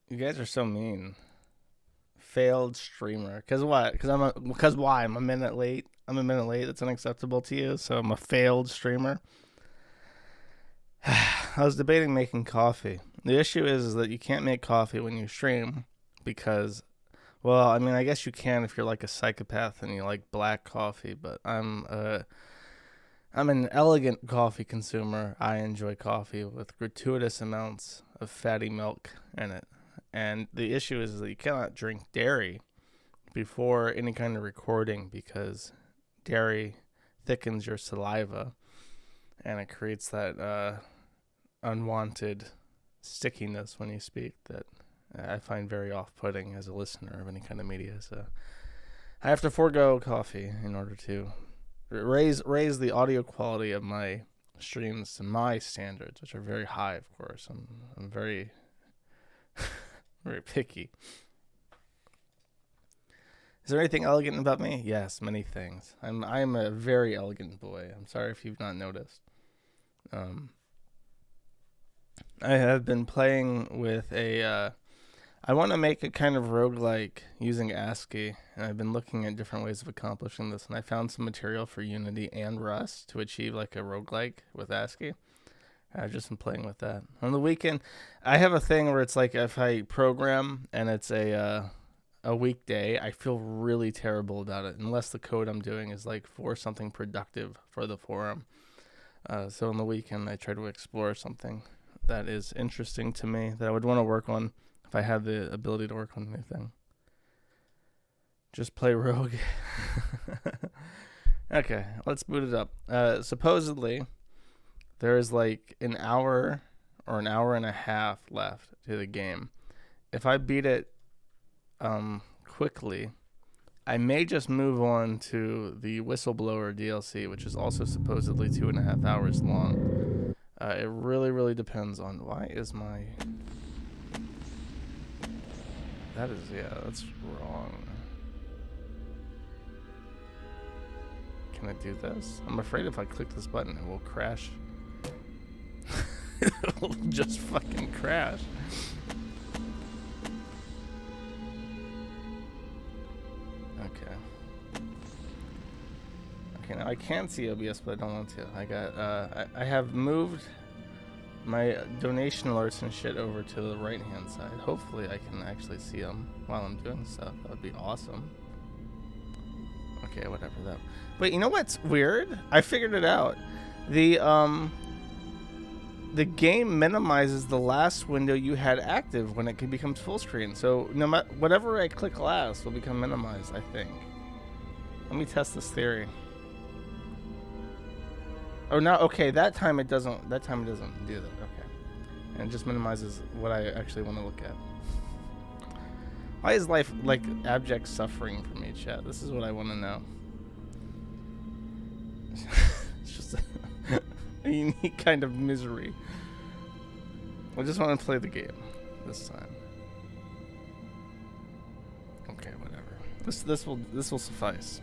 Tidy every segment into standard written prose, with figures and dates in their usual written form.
You guys are so mean. Failed streamer. Cause what? Cause why? I'm a minute late. I'm a minute late. That's unacceptable to you. So I'm a failed streamer. I was debating making coffee. The issue is that you can't make coffee when you stream because, well, I mean, I guess you can if you're like a psychopath and you like black coffee, but I'm an elegant coffee consumer. I enjoy coffee with gratuitous amounts of fatty milk in it. And the issue is that you cannot drink dairy before any kind of recording because dairy thickens your saliva and it creates that unwanted stickiness when you speak that I find very off-putting as a listener of any kind of media. So I have to forego coffee in order to raise the audio quality of my streams to my standards, which are very high, of course. I'm very very picky. Is there anything elegant about me? Yes, many things. I'm a very elegant boy. I'm sorry if you've not noticed. I have been playing with I want to make a kind of roguelike using ASCII, and I've been looking at different ways of accomplishing this, and I found some material for Unity and Rust to achieve like a roguelike with ASCII. I've just been playing with that. On the weekend, I have a thing where it's like if I program and it's a weekday, I feel really terrible about it unless the code I'm doing is like for something productive for the forum. So on the weekend, I try to explore something that is interesting to me that I would want to work on if I had the ability to work on anything. Just play Rogue. Okay, let's boot it up. Supposedly, there is like an hour or an hour and a half left to the game. If I beat it quickly, I may just move on to the Whistleblower DLC, which is also supposedly 2.5 hours long. It really, really depends on why is my... That is, yeah, that's wrong. Can I do this? I'm afraid if I click this button, it will crash. It'll just fucking crash. Okay, now I can see OBS, but I don't want to. I have moved my donation alerts and shit over to the right-hand side. Hopefully I can actually see them while I'm doing stuff. That would be awesome. Okay, whatever that. Wait, you know what's weird? I figured it out. The game minimizes the last window you had active when it becomes full screen. So no matter whatever I click last will become minimized, I think. Let me test this theory. Oh no, okay, that time it doesn't do that, okay. And it just minimizes what I actually want to look at. Why is life like abject suffering for me, chat? This is what I want to know. It's just a unique kind of misery. I just want to play the game this time. Okay, whatever. This will suffice.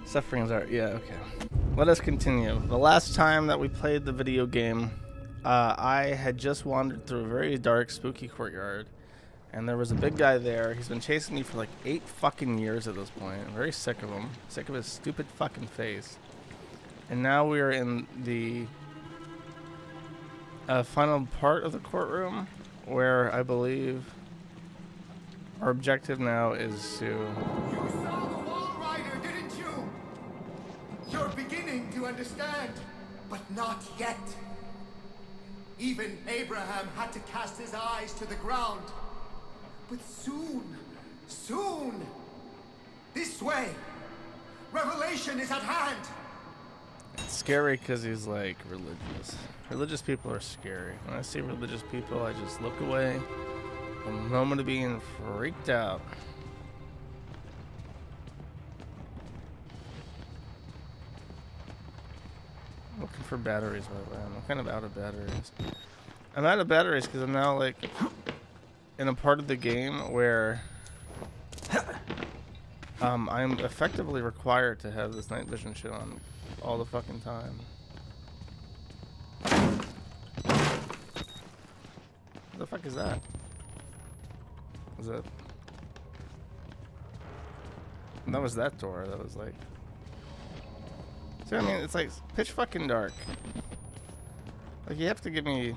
Sufferings are, yeah, okay. Let us continue. The last time that we played the video game, I had just wandered through a very dark, spooky courtyard, and there was a big guy there. He's been chasing me for like 8 fucking years at this point. I'm very sick of him. Sick of his stupid fucking face. And now we are in the final part of the courtroom, where I believe our objective now is to... You saw the Wall Rider, didn't you? You're beginning to understand, but not yet. Even Abraham had to cast his eyes to the ground. But soon, this way, revelation is at hand. It's scary because he's like religious. Religious people are scary. When I see religious people, I just look away. A moment of being freaked out. Looking for batteries, by the way. I'm kind of out of batteries. I'm out of batteries because I'm now like in a part of the game where I'm effectively required to have this night vision shit on all the fucking time. fuck is that? Was it? That was that door. That was like. See what I mean? It's like pitch fucking dark. Like you have to give me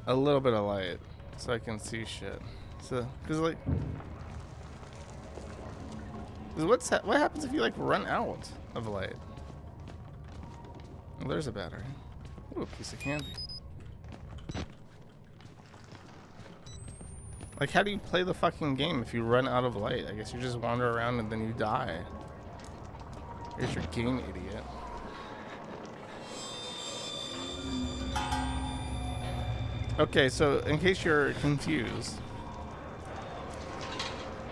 a little bit of light so I can see shit. So, cause like, what happens if you like run out of light? Well, there's a battery. Ooh, a piece of candy. Like, how do you play the fucking game if you run out of light? I guess you just wander around and then you die. Here's your game, idiot. Okay, so in case you're confused,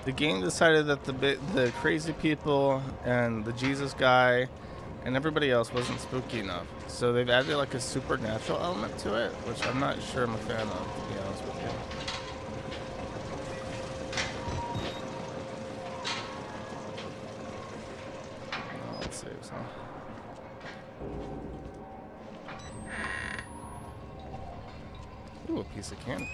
the game decided that the crazy people and the Jesus guy and everybody else wasn't spooky enough. So they've added like a supernatural element to it, which I'm not sure I'm a fan of, to be honest with you. Let's save some. Ooh, a piece of candy.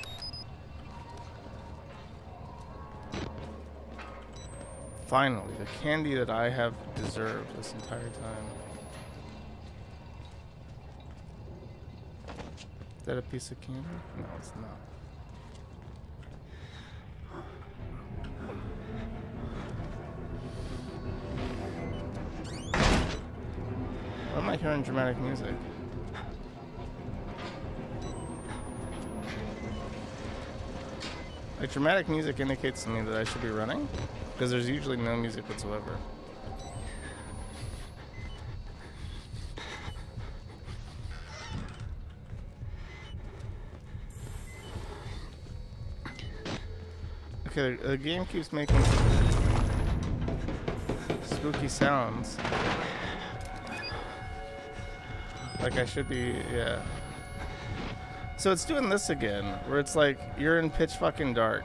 Finally, the candy that I have deserved this entire time. Is that a piece of candy? No, it's not. Why am I hearing dramatic music? Like, dramatic music indicates to me that I should be running, because there's usually no music whatsoever. Okay, the game keeps making spooky sounds. Like I should be, yeah. So it's doing this again, where it's like, you're in pitch fucking dark.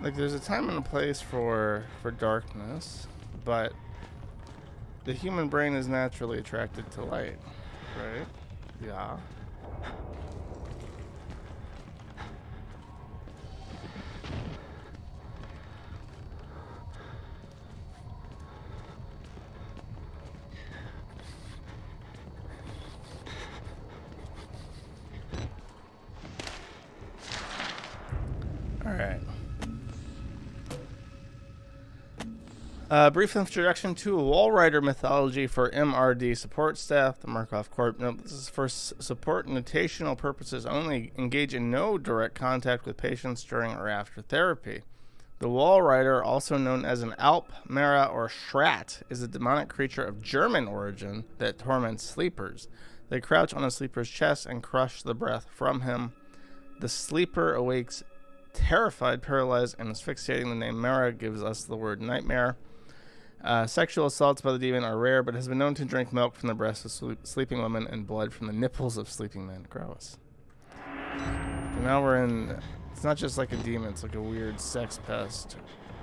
Like, there's a time and a place for darkness, but the human brain is naturally attracted to light, right? Yeah. Brief introduction to Walrider mythology for MRD support staff, the Markov Corp. Note, this is for support notational purposes only. Engage in no direct contact with patients during or after therapy. The Walrider, also known as an Alp, Mara, or Schrat, is a demonic creature of German origin that torments sleepers. They crouch on a sleeper's chest and crush the breath from him. The sleeper awakes terrified, paralyzed, and asphyxiating. The name Mara gives us the word nightmare. Sexual assaults by the demon are rare, but has been known to drink milk from the breasts of sleeping women and blood from the nipples of sleeping men. Gross. And now we're in... It's not just like a demon, it's like a weird sex pest.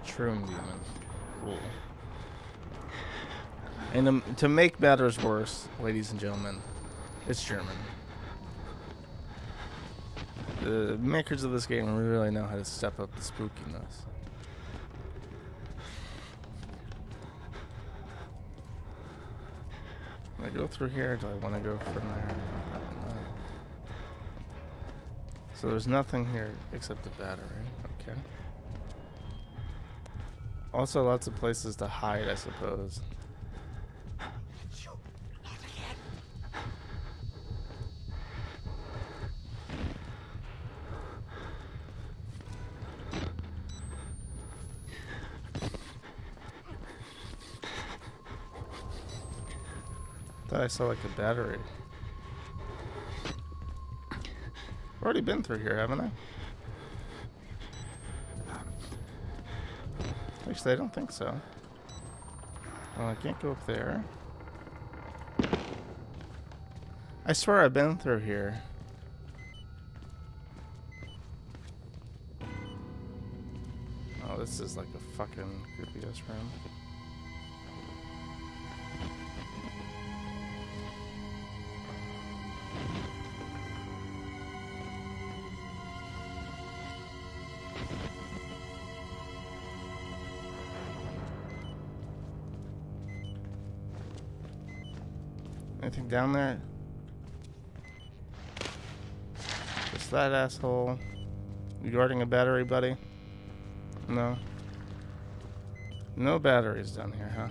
Shroom demon. Cool. And to make matters worse, ladies and gentlemen, it's German. The makers of this game really know how to step up the spookiness. Do I go through here? Do I want to go from there? I don't know. So there's nothing here except a battery. Okay. Also, lots of places to hide, I suppose. I saw like a battery. I've already been through here, haven't I? Actually, I don't think so. Oh, I can't go up there. I swear I've been through here. this is like a fucking creepy ass room. Anything down there? Just that asshole. You guarding a battery, buddy? No. No batteries down here, huh?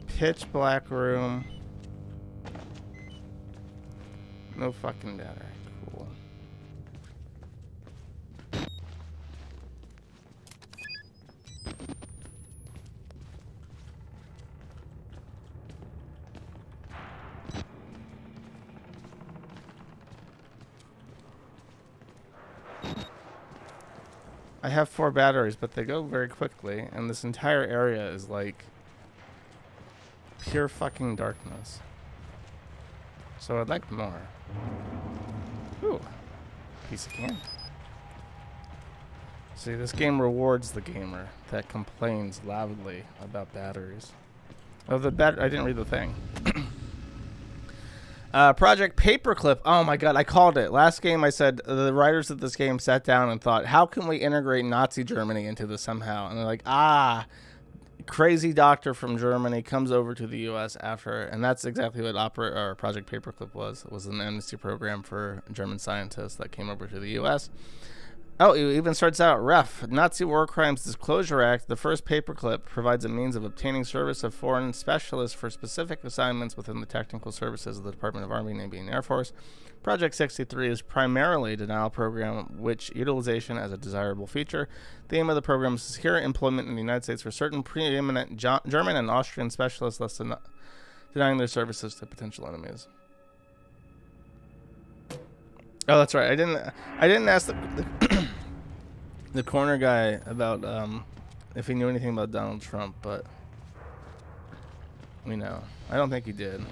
Pitch black room. No fucking battery. Cool. I have 4 batteries, but they go very quickly, and this entire area is like pure fucking darkness. So I'd like more. Ooh, piece of candy. See, this game rewards the gamer that complains loudly about batteries. Oh, I didn't read the thing. Project Paperclip. Oh my god, I called it. Last game I said the writers of this game sat down and thought, how can we integrate Nazi Germany into this somehow? And they're like, crazy doctor from Germany comes over to the U.S. after, and that's exactly what Project Paperclip was. It was an amnesty program for German scientists that came over to the U.S. Oh, it even starts out, ref, Nazi War Crimes Disclosure Act, the first paperclip provides a means of obtaining service of foreign specialists for specific assignments within the technical services of the Department of Army, Navy, and Air Force. Project 63 is primarily a denial program, which utilization as a desirable feature. The aim of the program is to secure employment in the United States for certain preeminent German and Austrian specialists, thus denying their services to potential enemies. Oh, that's right. I didn't ask the corner guy about if he knew anything about Donald Trump, but we know. I don't think he did.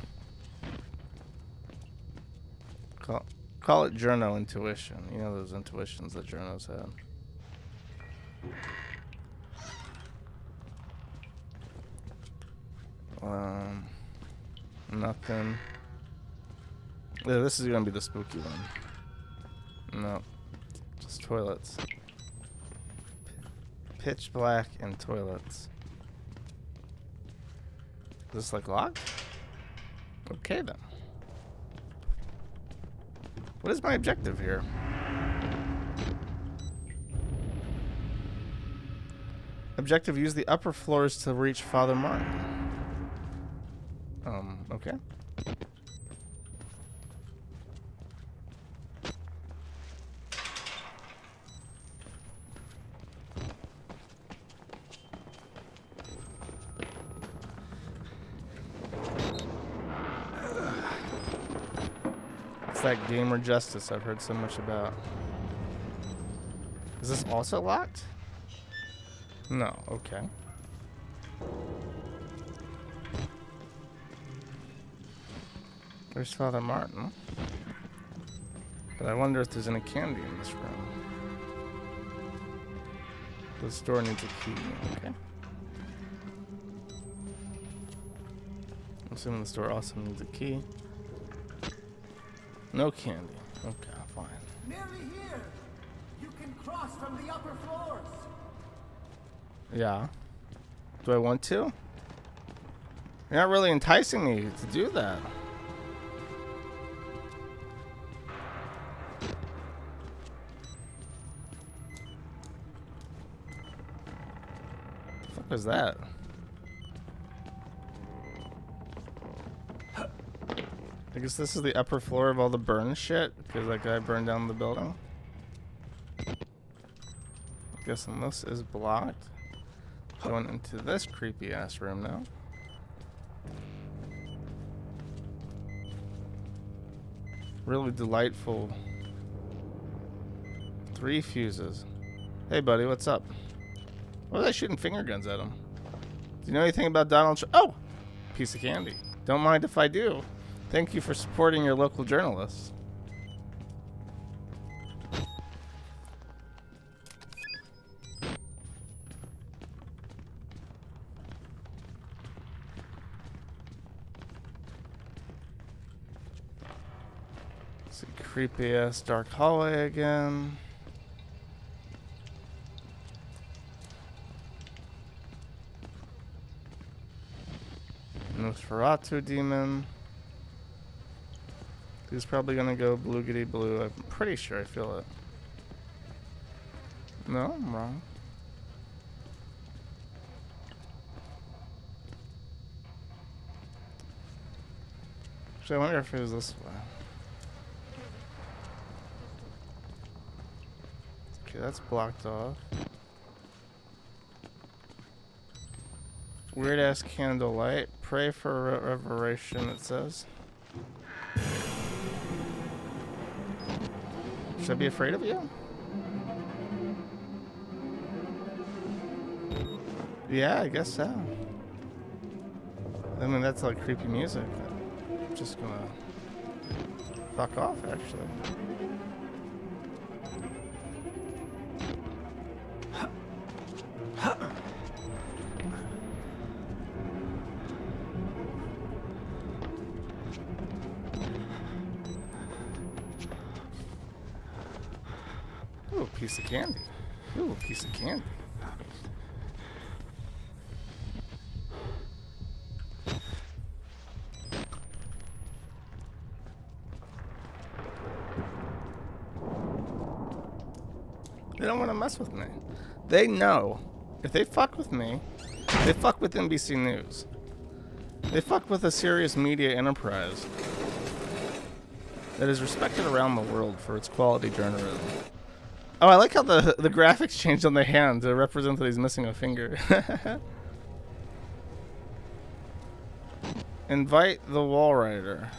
Call it journo intuition. You know those intuitions that journos have. Nothing. Yeah, this is gonna be the spooky one. No, just toilets. Pitch black and toilets. Is this like locked? Okay then. What is my objective here? Objective, use the upper floors to reach Father Martin. Okay. That gamer justice I've heard so much about. Is this also locked? No, okay. There's Father Martin. But I wonder if there's any candy in this room. This door needs a key, okay. I'm assuming this door also needs a key. No candy. Okay, fine. Nearly here. You can cross from the upper floors. Yeah. Do I want to? You're not really enticing me to do that. The fuck was that? I guess this is the upper floor of all the burn shit, because that guy burned down the building. Guessing this is blocked. Going into this creepy ass room now. Really delightful. 3 fuses. Hey buddy, what's up? Why was I shooting finger guns at him? Do you know anything about Donald Trump? Oh! Piece of candy. Don't mind if I do. Thank you for supporting your local journalists. It's a creepy ass dark hallway again. Nosferatu demon. He's probably gonna go bloogity blue. I'm pretty sure I feel it. No, I'm wrong. Actually, I wonder if it was this way. Okay, that's blocked off. Weird ass candlelight. Pray for revelation, it says. Should I be afraid of you? Yeah, I guess so. I mean, that's like creepy music. I'm just gonna fuck off, actually. Ooh, a piece of candy. Ooh, a piece of candy. They don't want to mess with me. They know if they fuck with me, they fuck with NBC News. They fuck with a serious media enterprise that is respected around the world for its quality journalism. Oh, I like how the graphics changed on the hand to represent that he's missing a finger. Invite the wall rider.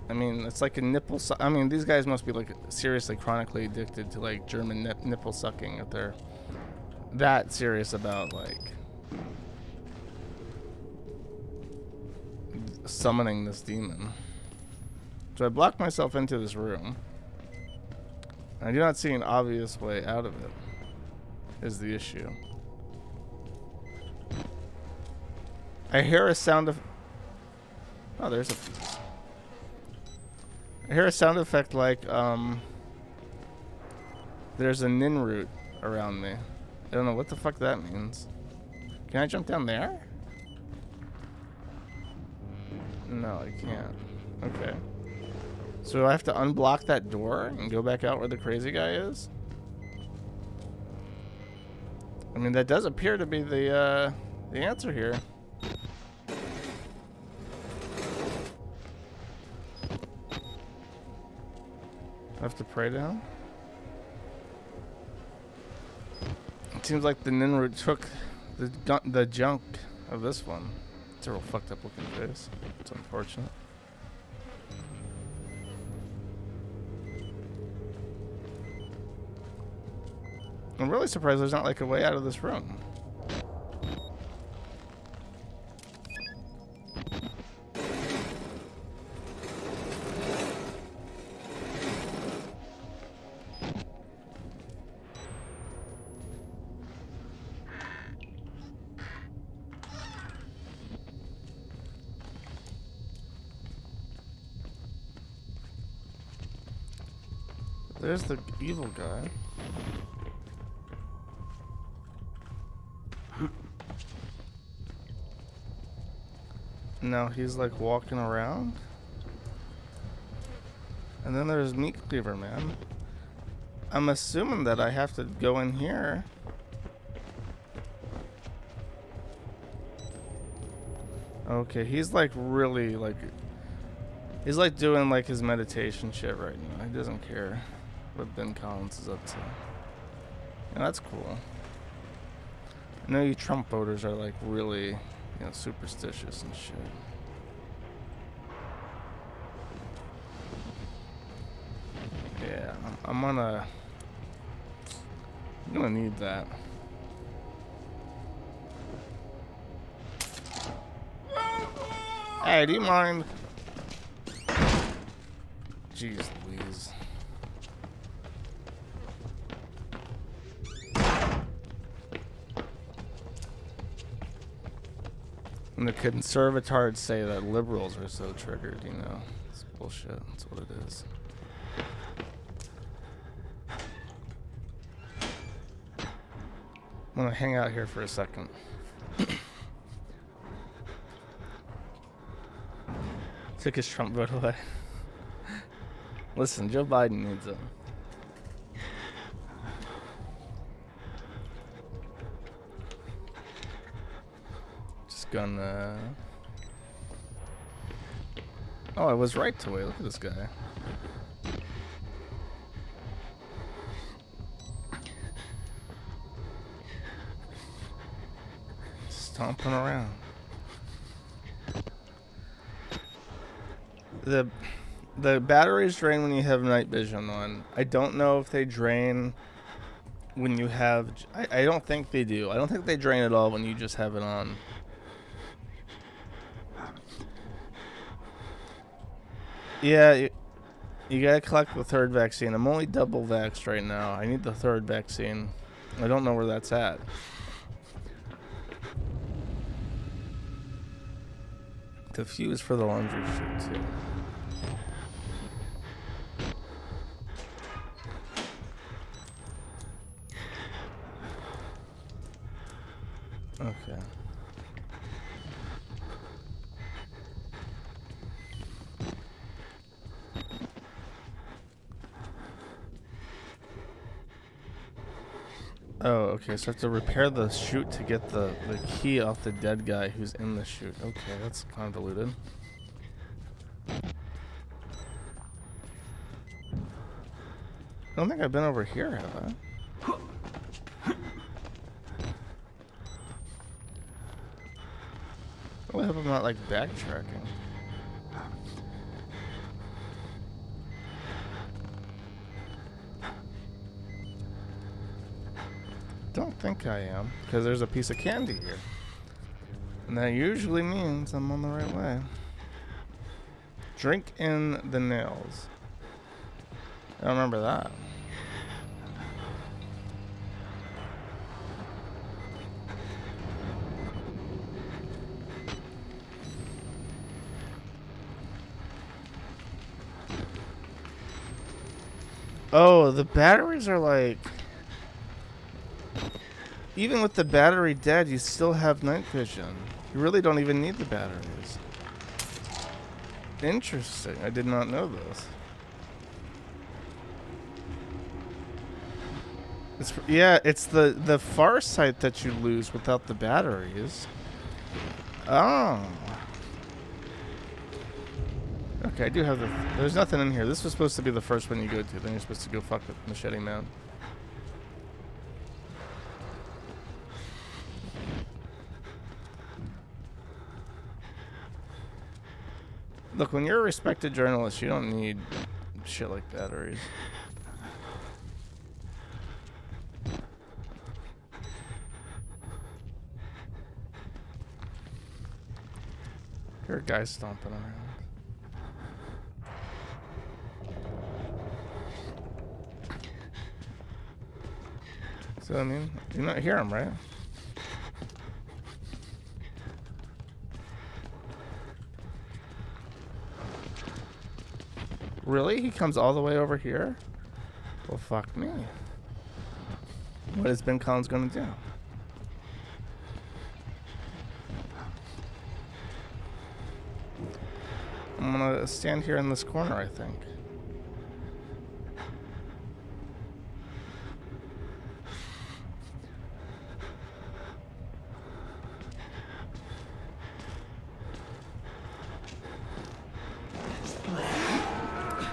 I mean, it's like a nipple. I mean, these guys must be like seriously chronically addicted to like German nipple sucking if they're that serious about like summoning this demon. So I blocked myself into this room. I do not see an obvious way out of it, is the issue. I hear a sound of... Oh, there's a... I hear a sound effect like, there's a nin root around me. I don't know what the fuck that means. Can I jump down there? No, I can't. Okay. So I have to unblock that door and go back out where the crazy guy is? I mean, that does appear to be the answer here. I have to pray to him? It seems like the Ninru took the junk of this one. It's a real fucked up looking face. It's unfortunate. I'm really surprised there's not like a way out of this room. There's the evil guy. Now he's like walking around. And then there's Meat Cleaver Man. I'm assuming that I have to go in here. Okay, he's like really like... He's like doing like his meditation shit right now. He doesn't care what Ben Collins is up to. Yeah, that's cool. I know you Trump voters are like really, you know, superstitious and shit. Yeah, I'm gonna need that. Hey, do you mind? Jeez Louise. And the conservatards say that liberals are so triggered, you know. It's bullshit. That's what it is. I'm gonna hang out here for a second. Took his Trump vote away. Listen, Joe Biden needs him. Just gonna... Oh, I was right to wait. Look at this guy. Stomping around. The batteries drain when you have night vision on. I don't know if they drain when you have... I don't think they do. I don't think they drain at all when you just have it on. Yeah, you gotta collect the third vaccine. I'm only double vaxxed right now. I need the third vaccine. I don't know where that's at. The fuse for the laundry chute too. Okay. Oh, okay, so I have to repair the chute to get the key off the dead guy who's in the chute. Okay, that's convoluted. I don't think I've been over here, have I? I hope I'm not, like, backtracking. Don't think I am, because there's a piece of candy here. And that usually means I'm on the right way. Drink in the nails. I don't remember that. Oh, the batteries are like... Even with the battery dead, you still have night vision. You really don't even need the batteries. Interesting. I did not know this. It's the far sight that you lose without the batteries. Oh. Okay, I do have the... There's nothing in here. This was supposed to be the first one you go to. Then you're supposed to go fuck with Machete Man. Look, when you're a respected journalist, you don't need shit like batteries. There are guys stomping around. So, I mean, you not hear him, right? Really? He comes all the way over here? Well, fuck me. What is Ben Collins gonna do? I'm gonna stand here in this corner, I think.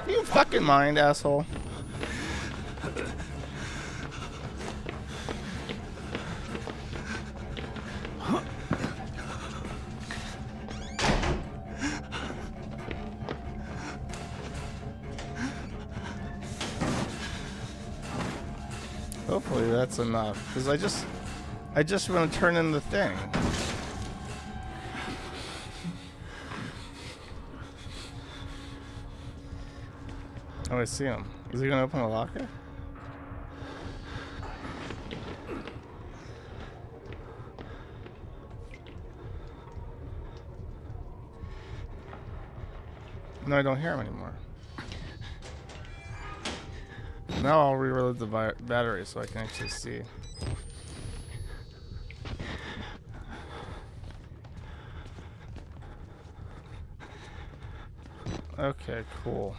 You fucking mind, asshole. Hopefully that's enough, because I just want to turn in the thing. Oh, I see him. Is he gonna open a locker? No, I don't hear him anymore. Now I'll reload the battery so I can actually see. Okay, cool.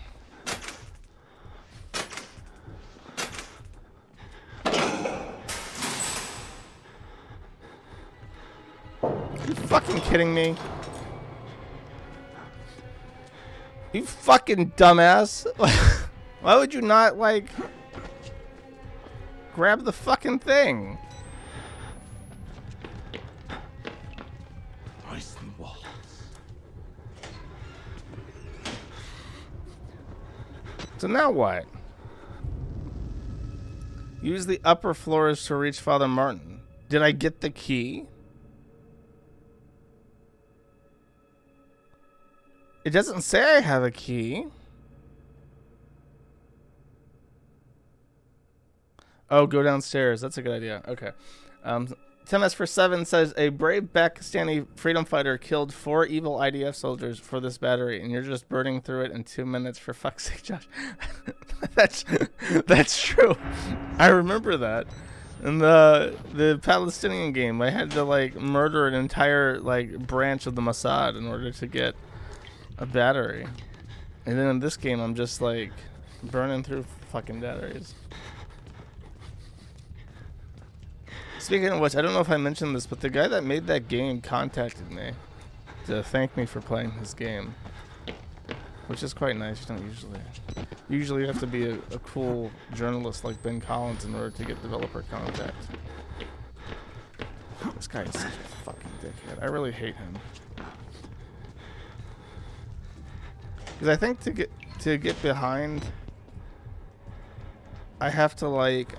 Are you fucking kidding me? You fucking dumbass. Why would you not, like, grab the fucking thing? Prison walls. So now what? Use the upper floors to reach Father Martin. Did I get the key? It doesn't say I have a key. Oh, go downstairs. That's a good idea. Okay. 10S47 says a brave Pakistani freedom fighter killed 4 evil IDF soldiers for this battery, and you're just burning through it in 2 minutes. For fuck's sake, Josh. that's true. I remember that. In the Palestinian game, I had to like murder an entire like branch of the Mossad in order to get a battery, and then in this game, I'm just like burning through fucking batteries. Speaking of which, I don't know if I mentioned this, but the guy that made that game contacted me to thank me for playing his game, which is quite nice. You don't usually you have to be a cool journalist like Ben Collins in order to get developer contact. This guy is such a fucking dickhead. I really hate him. Because I think to get behind, I have to like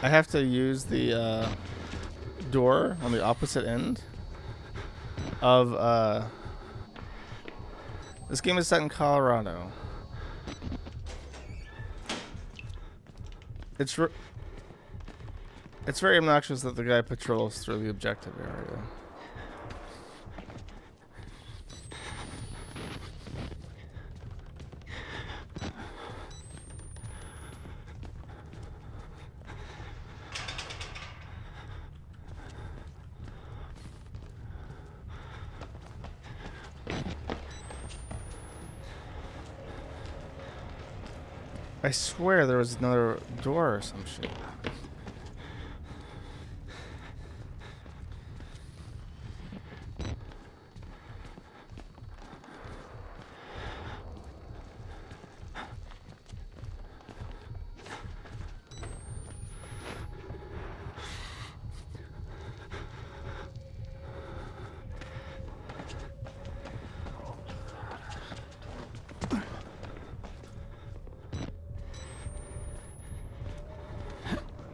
I have to use the door on the opposite end of this game is set in Colorado. It's very obnoxious that the guy patrols through the objective area. I swear there was another door or some shit.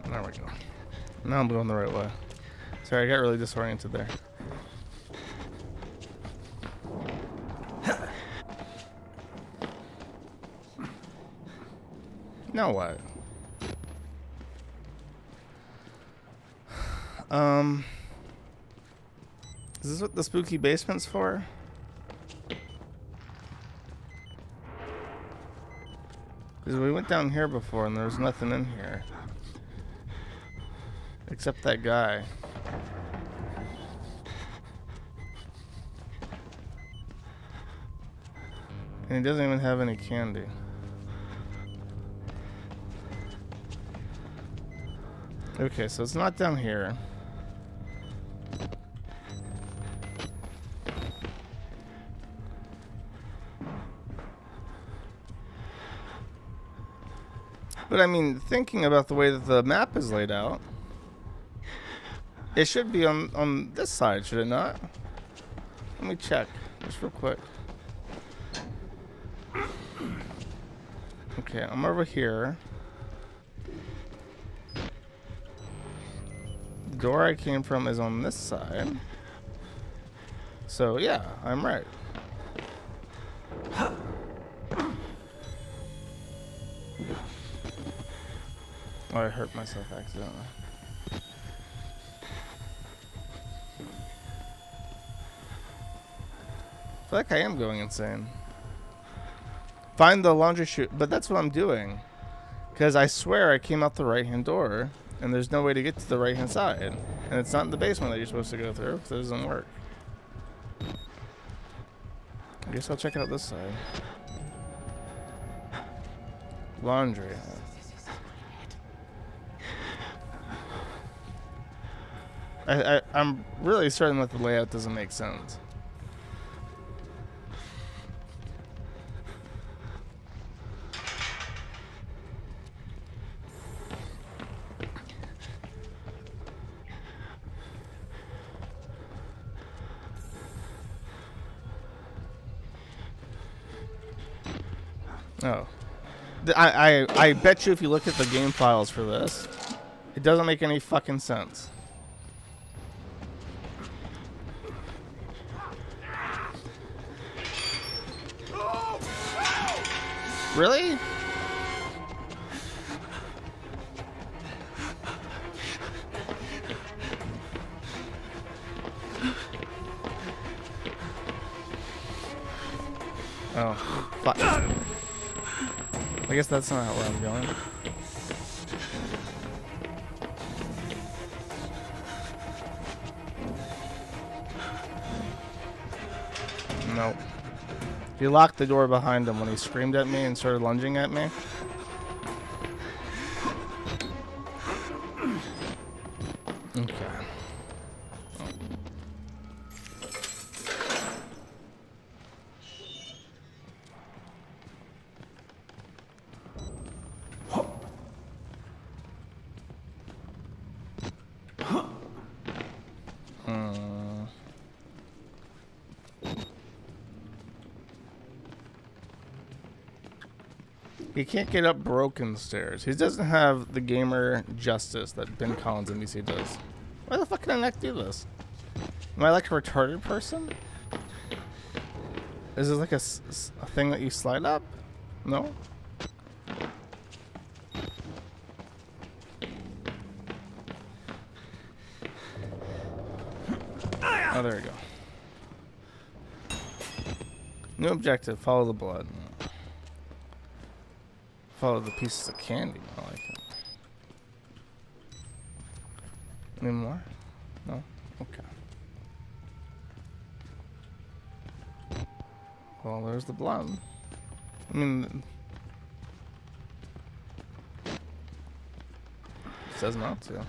There we go. Now I'm going the right way. Sorry, I got really disoriented there. Now what? Is this what the spooky basement's for? Because we went down here before and there was nothing in here. Except that guy. And he doesn't even have any candy. Okay, so it's not down here. But I mean, thinking about the way that the map is laid out, it should be on this side, should it not? Let me check, just real quick. Okay, I'm over here. The door I came from is on this side. So yeah, I'm right. Oh, I hurt myself accidentally. feel like I am going insane. Find the laundry chute, but that's what I'm doing. Because I swear I came out the right-hand door, and there's no way to get to the right-hand side. And it's not in the basement that you're supposed to go through, so it doesn't work. I guess I'll check out this side. Laundry. I'm really certain that the layout doesn't make sense. Oh. I bet you if you look at the game files for this, it doesn't make any fucking sense. Really? Oh, fuck. I guess that's not where I'm going. Nope. He locked the door behind him when he screamed at me and started lunging at me. Okay. He can't get up broken stairs. He doesn't have the gamer justice that Ben Collins NBC does. Why the fuck can I not do this? Am I like a retarded person? Is this like a thing that you slide up? No? Oh, there we go. New objective, follow the blood. Follow the pieces of candy. I like it. Any more? No? Okay. Well, there's the blood. I mean, it says not to.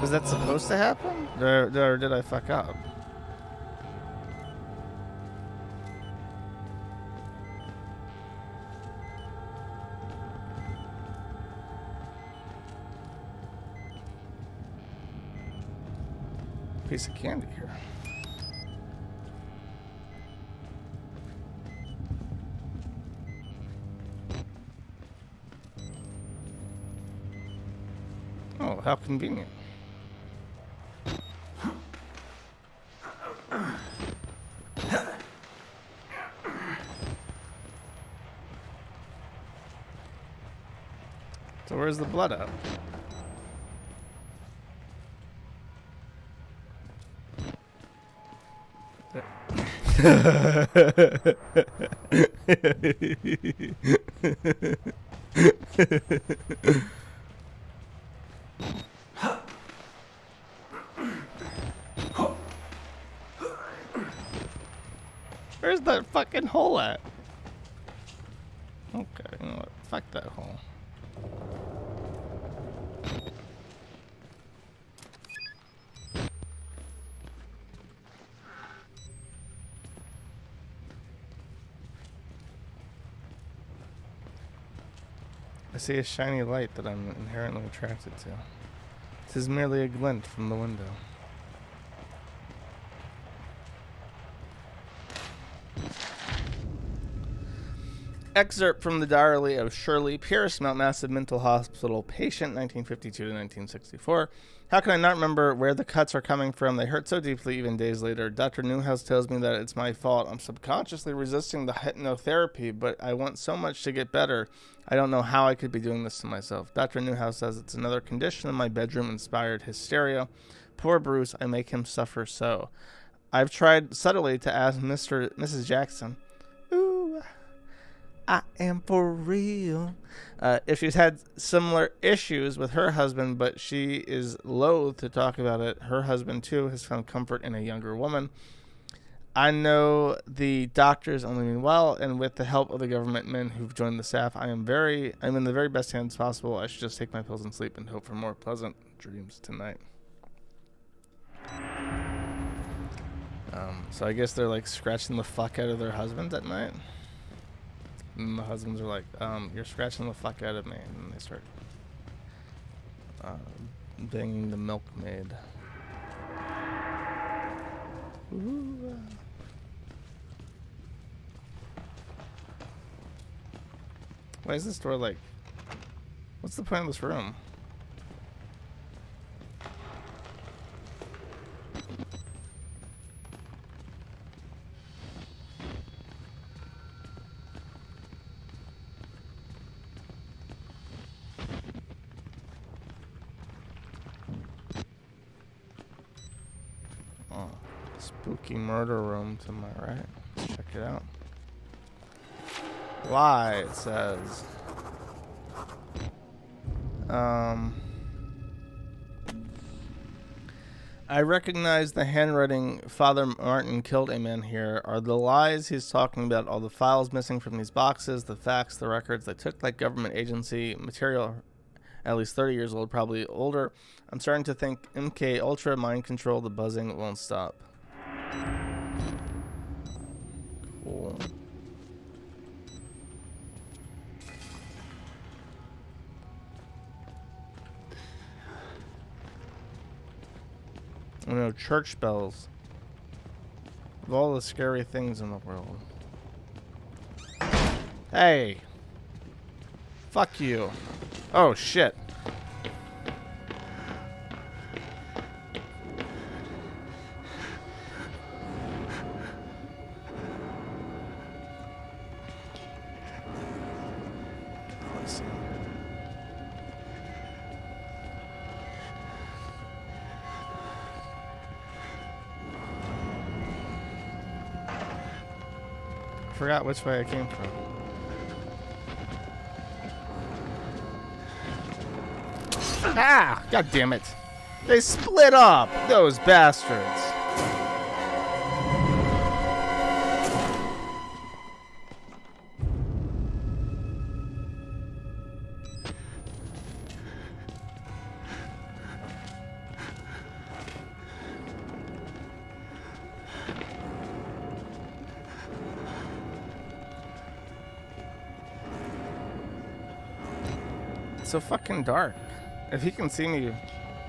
Was that supposed to happen? Or did I fuck up? Piece of candy here. Oh, how convenient. So where's the blood at? Where's that fucking hole at? Okay, you know what? Fuck that hole. I see a shiny light that I'm inherently attracted to. It is merely a glint from the window. Excerpt from the diary of Shirley Pierce, Mount Massive Mental Hospital patient, 1952 to 1964. How can I not remember where the cuts are coming from? They hurt so deeply even days later. Dr. Newhouse tells me that it's my fault. I'm subconsciously resisting the hypnotherapy, but I want so much to get better. I don't know how I could be doing this to myself. Dr. Newhouse says it's another condition of my bedroom-inspired hysteria. Poor Bruce, I make him suffer so. I've tried subtly to ask Mrs. Jackson, ooh, I am for real, if she's had similar issues with her husband, but she is loath to talk about it. Her husband, too, has found comfort in a younger woman. I know the doctors only mean well, and with the help of the government men who've joined the staff, I'm in the very best hands possible. I should just take my pills and sleep and hope for more pleasant dreams tonight. So I guess they're like scratching the fuck out of their husbands at night. And the husbands are like, you're scratching the fuck out of me. And they start banging the milkmaid. Ooh. Why is this door like... What's the point of this room? Spooky murder room to my right. Let's check it out. Why, it says. I recognize the handwriting. Father Martin killed a man here. Are the lies he's talking about all the files missing from these boxes, the facts, the records that took like government agency material at least 30 years old, probably older? I'm starting to think MK Ultra mind control, the buzzing won't stop. Cool. You know, church bells. Of all the scary things in the world. Hey! Fuck you. Oh, shit. I forgot which way I came from. Ah! God damn it. They split up! Those bastards. It's so fucking dark. If he can see me,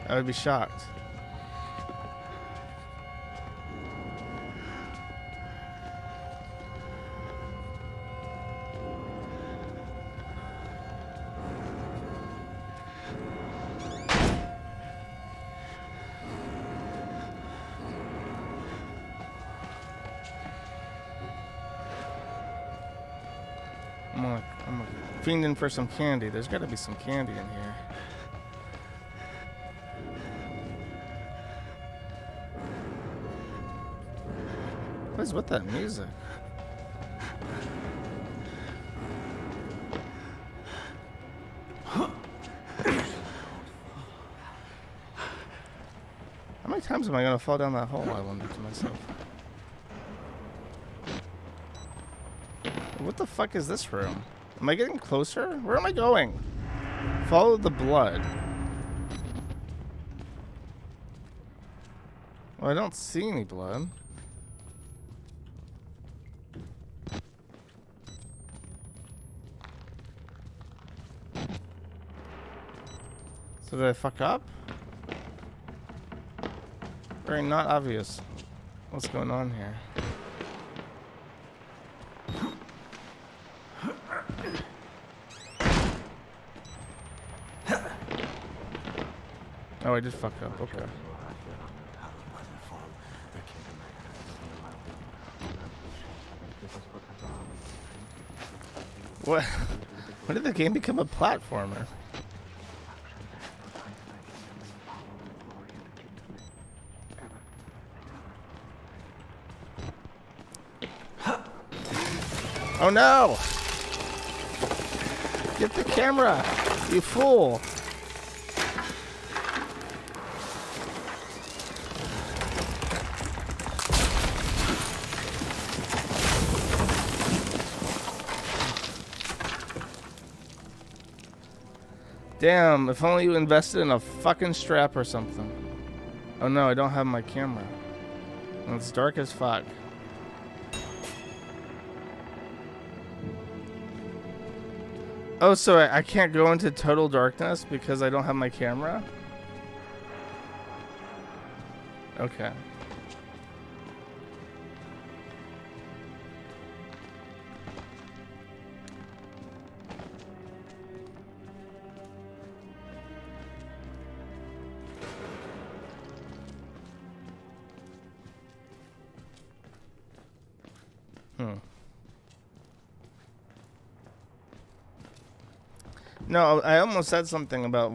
I would be shocked. I'm fiending for some candy. There's got to be some candy in here. What is with that music? How many times am I gonna fall down that hole? I wonder to myself. What the fuck is this room? Am I getting closer? Where am I going? Follow the blood. Well, I don't see any blood. So did I fuck up? Very not obvious. What's going on here? Oh, I did fuck up. Okay. What? When did the game become a platformer? Oh no! Get the camera, you fool! Damn, if only you invested in a fucking strap or something. Oh no, I don't have my camera. And it's dark as fuck. Oh, so I can't go into total darkness because I don't have my camera? Okay. No, I almost said something about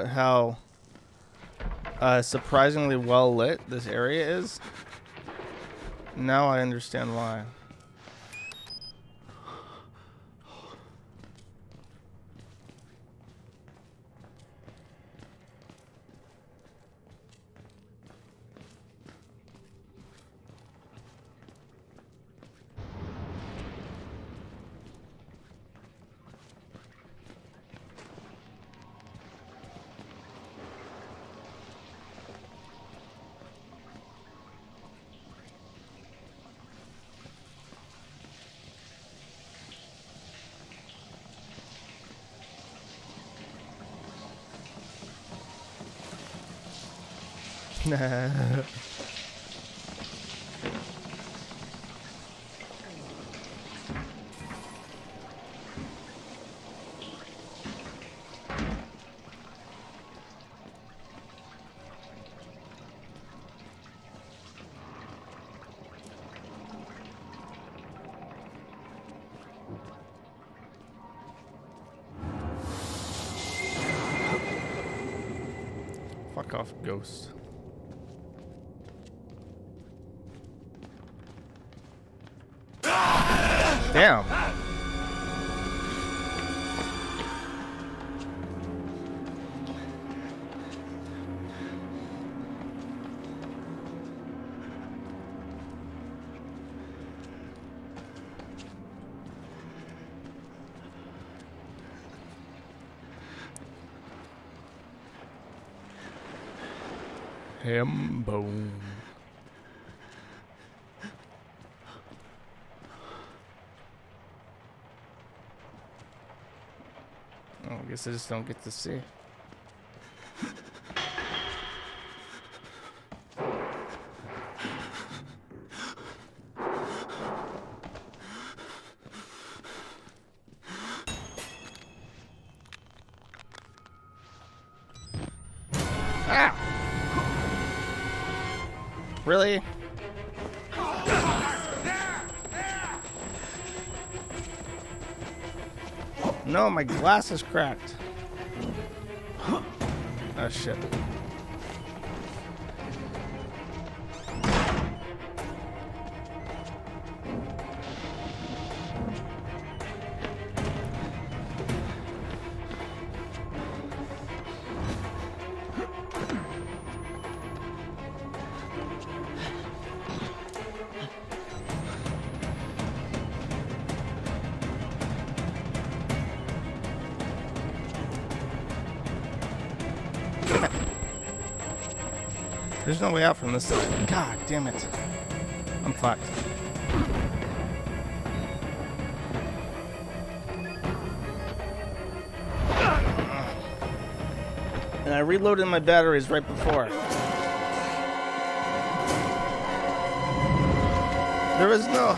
how surprisingly well lit this area is. Now I understand why. Fuck off, ghost. Damn. Himbo. Oh, I guess I just don't get to see. Ah! Really? No, my glass is cracked. Oh shit. There's no way out from this side. God damn it. I'm fucked. And I reloaded my batteries right before. There was no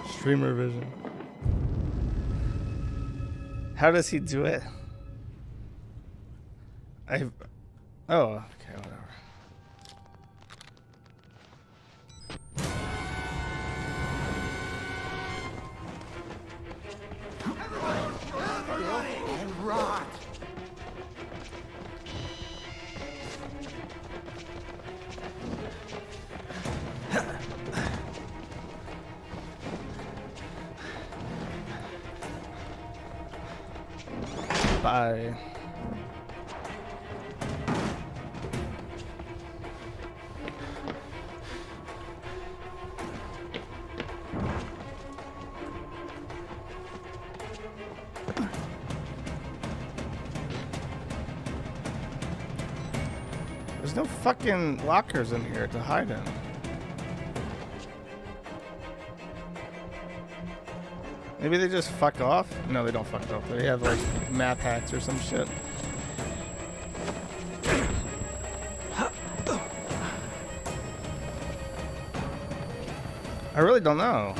streamer vision. How does he do it? Oh, okay, whatever. Rot. Bye. There's no fucking lockers in here to hide in. Maybe they just fuck off? No, they don't fuck off. They have like map hacks or some shit. I really don't know.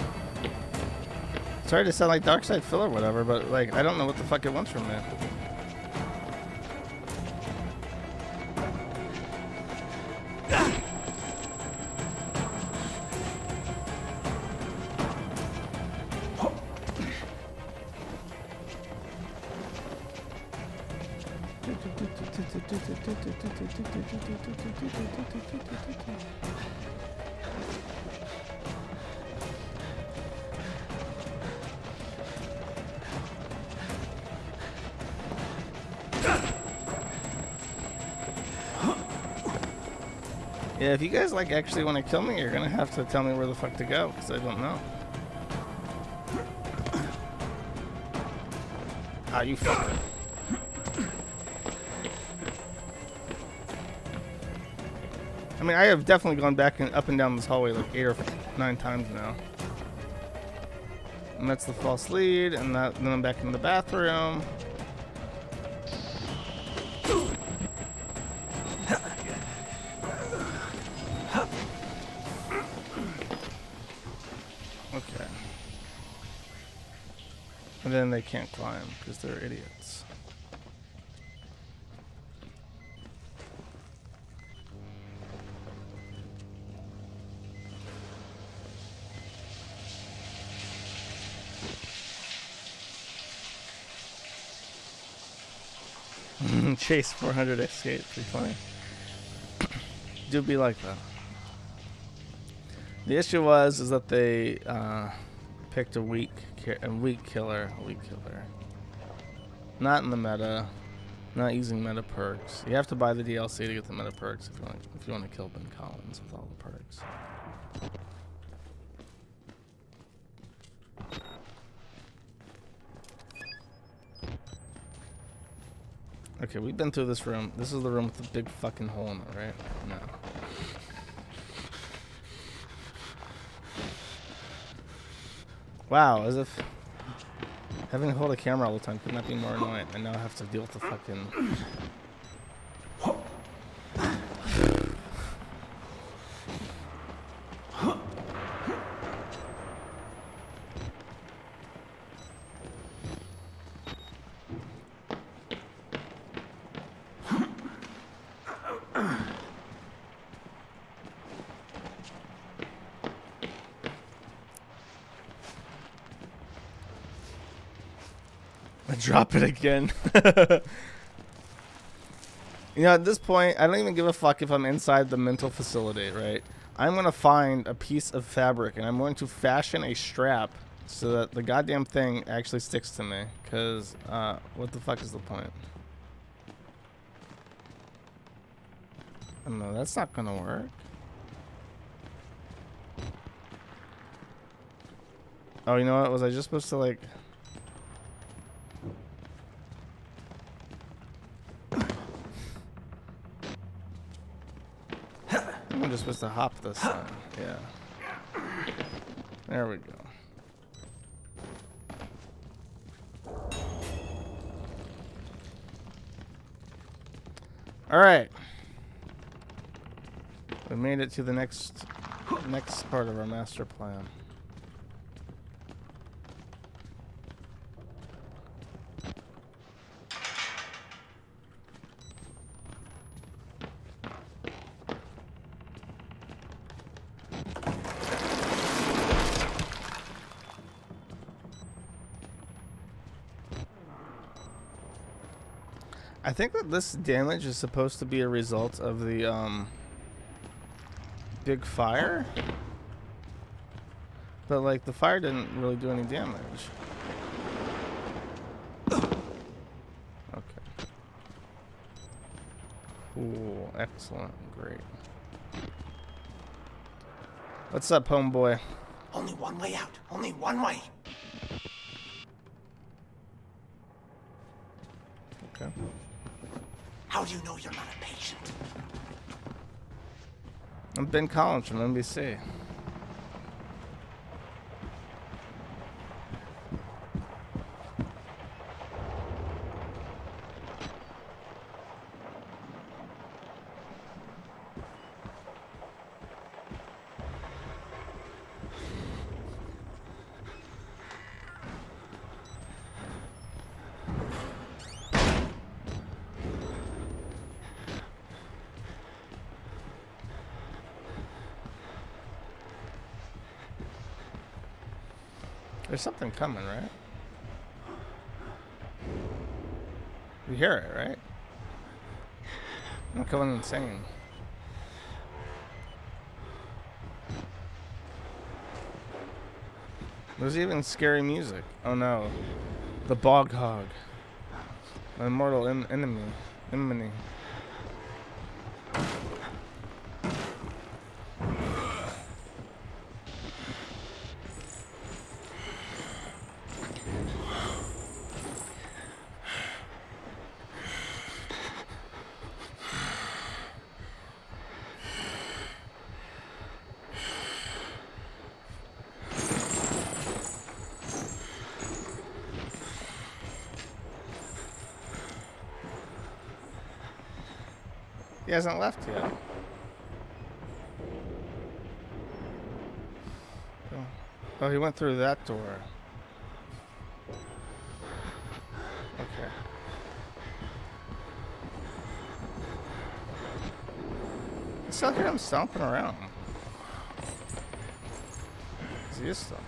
Sorry to sound like Darkside Phil or whatever, but like I don't know what the fuck it wants from me. Yeah, if you guys like actually want to kill me, you're gonna have to tell me where the fuck to go, because I don't know. Ah, you fucker. I mean, I have definitely gone back and up and down this hallway like 8 or 9 times now. And that's the false lead, and then I'm back in the bathroom. Okay. And then they can't climb because they're idiots. Chase 400 escape 320. Do be like that. The issue is that they picked a weak killer. Not in the meta. Not using meta perks. You have to buy the DLC to get the meta perks if you want to kill Ben Collins with all the perks. Okay, we've been through this room. This is the room with the big fucking hole in it, right? No. Wow, as if having to hold a camera all the time could not be more annoying. I now have to deal with the fucking... Drop it again. You know, at this point, I don't even give a fuck if I'm inside the mental facility, right? I'm going to find a piece of fabric, and I'm going to fashion a strap so that the goddamn thing actually sticks to me. Because, what the fuck is the point? I don't know, that's not going to work. Oh, you know what? Was I just supposed to, like... I'm just supposed to hop this thing. Yeah. There we go. All right. We made it to the next part of our master plan. I think that this damage is supposed to be a result of the big fire, but like the fire didn't really do any damage. Okay. Cool. Excellent. Great. What's up, homeboy? Only one way out. Only one way. Okay. How do you know you're not a patient? I'm Ben Collins from NBC. There's something coming, right? You hear it, right? I'm going insane. There's even scary music. Oh no. The bog hog. My immortal enemy. He hasn't left yet. Oh, he went through that door. Okay. I still hear him stomping around. He is stomping.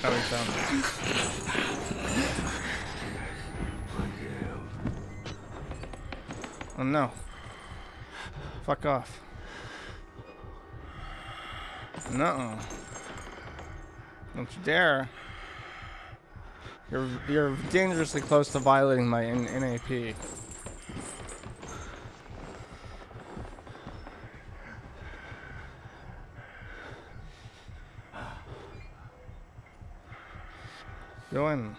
Oh, he found it. Oh no. Fuck off. No. Don't you dare. You're dangerously close to violating my NAP. Go in.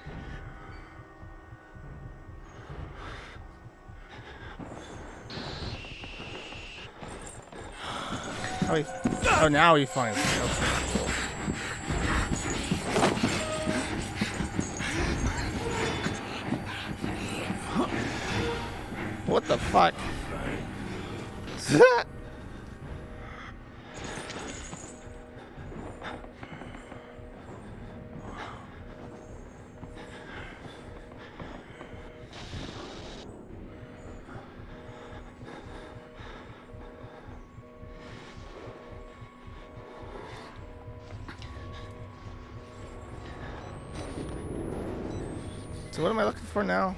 Oh, now he finds me. Okay, cool. What the fuck? So what am I looking for now?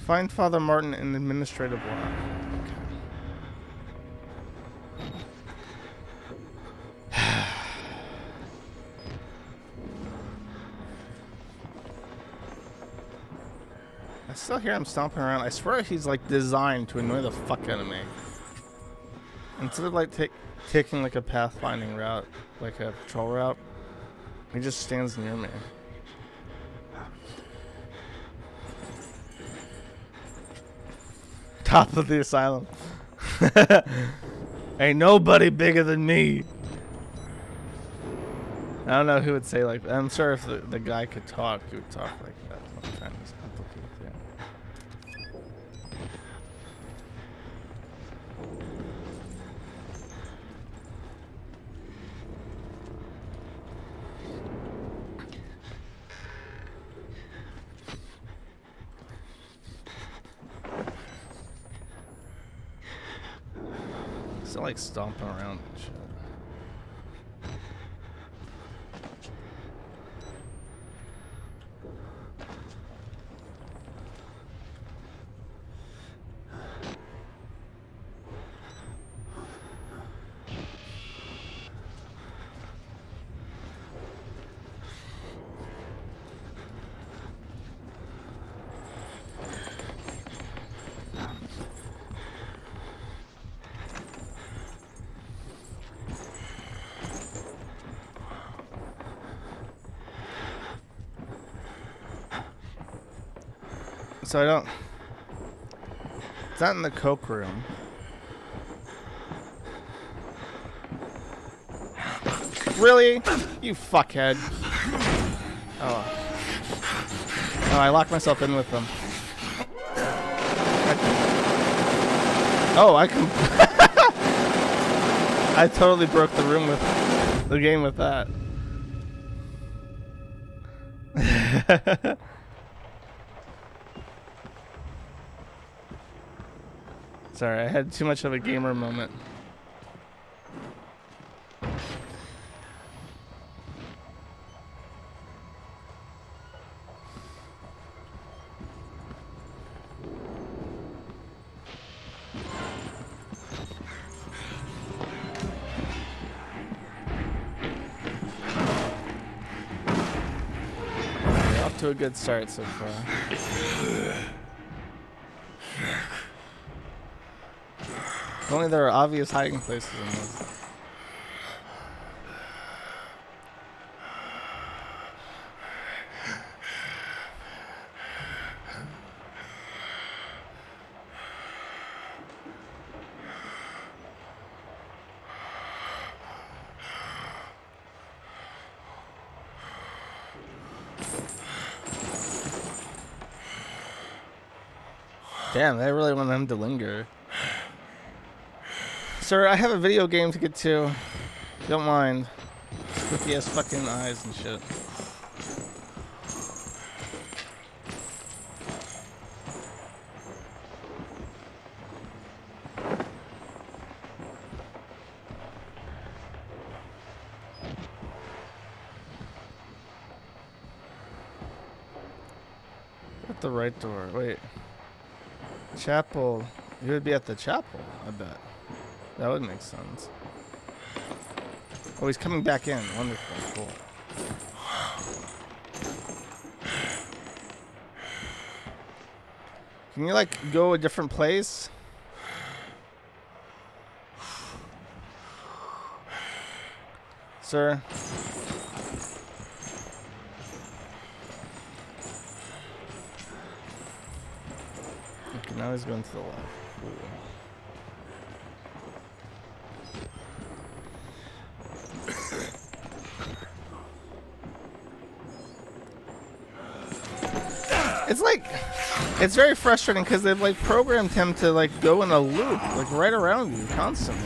Find Father Martin in administrative log. I still hear him stomping around. I swear he's like designed to annoy the fuck out of me. Instead of like taking like a pathfinding route, like a patrol route, he just stands near me. Top of the asylum. Ain't nobody bigger than me. I don't know who would say like that. I'm sure if the guy could talk, he would talk like that. I'm trying to complicate it. Still like stomping around and shit. So I don't... It's not in the coke room. Really? You fuckhead. Oh. Oh, I locked myself in with them. Oh, I can... I totally broke the room with... the game with that. Sorry, I had too much of a gamer moment. We're off to a good start so far. If only there are obvious hiding places in this. Damn, they really want him to linger. Sir, I have a video game to get to. Don't mind. With he has fucking eyes and shit. At the right door. Wait. Chapel. You would be at the chapel, I bet. That would make sense. Oh, he's coming back in. Wonderful. Cool. Can you, like, go a different place? Sir? Okay, now he's going to the left. Cool. It's like, it's very frustrating because they've like programmed him to like go in a loop, like right around you constantly.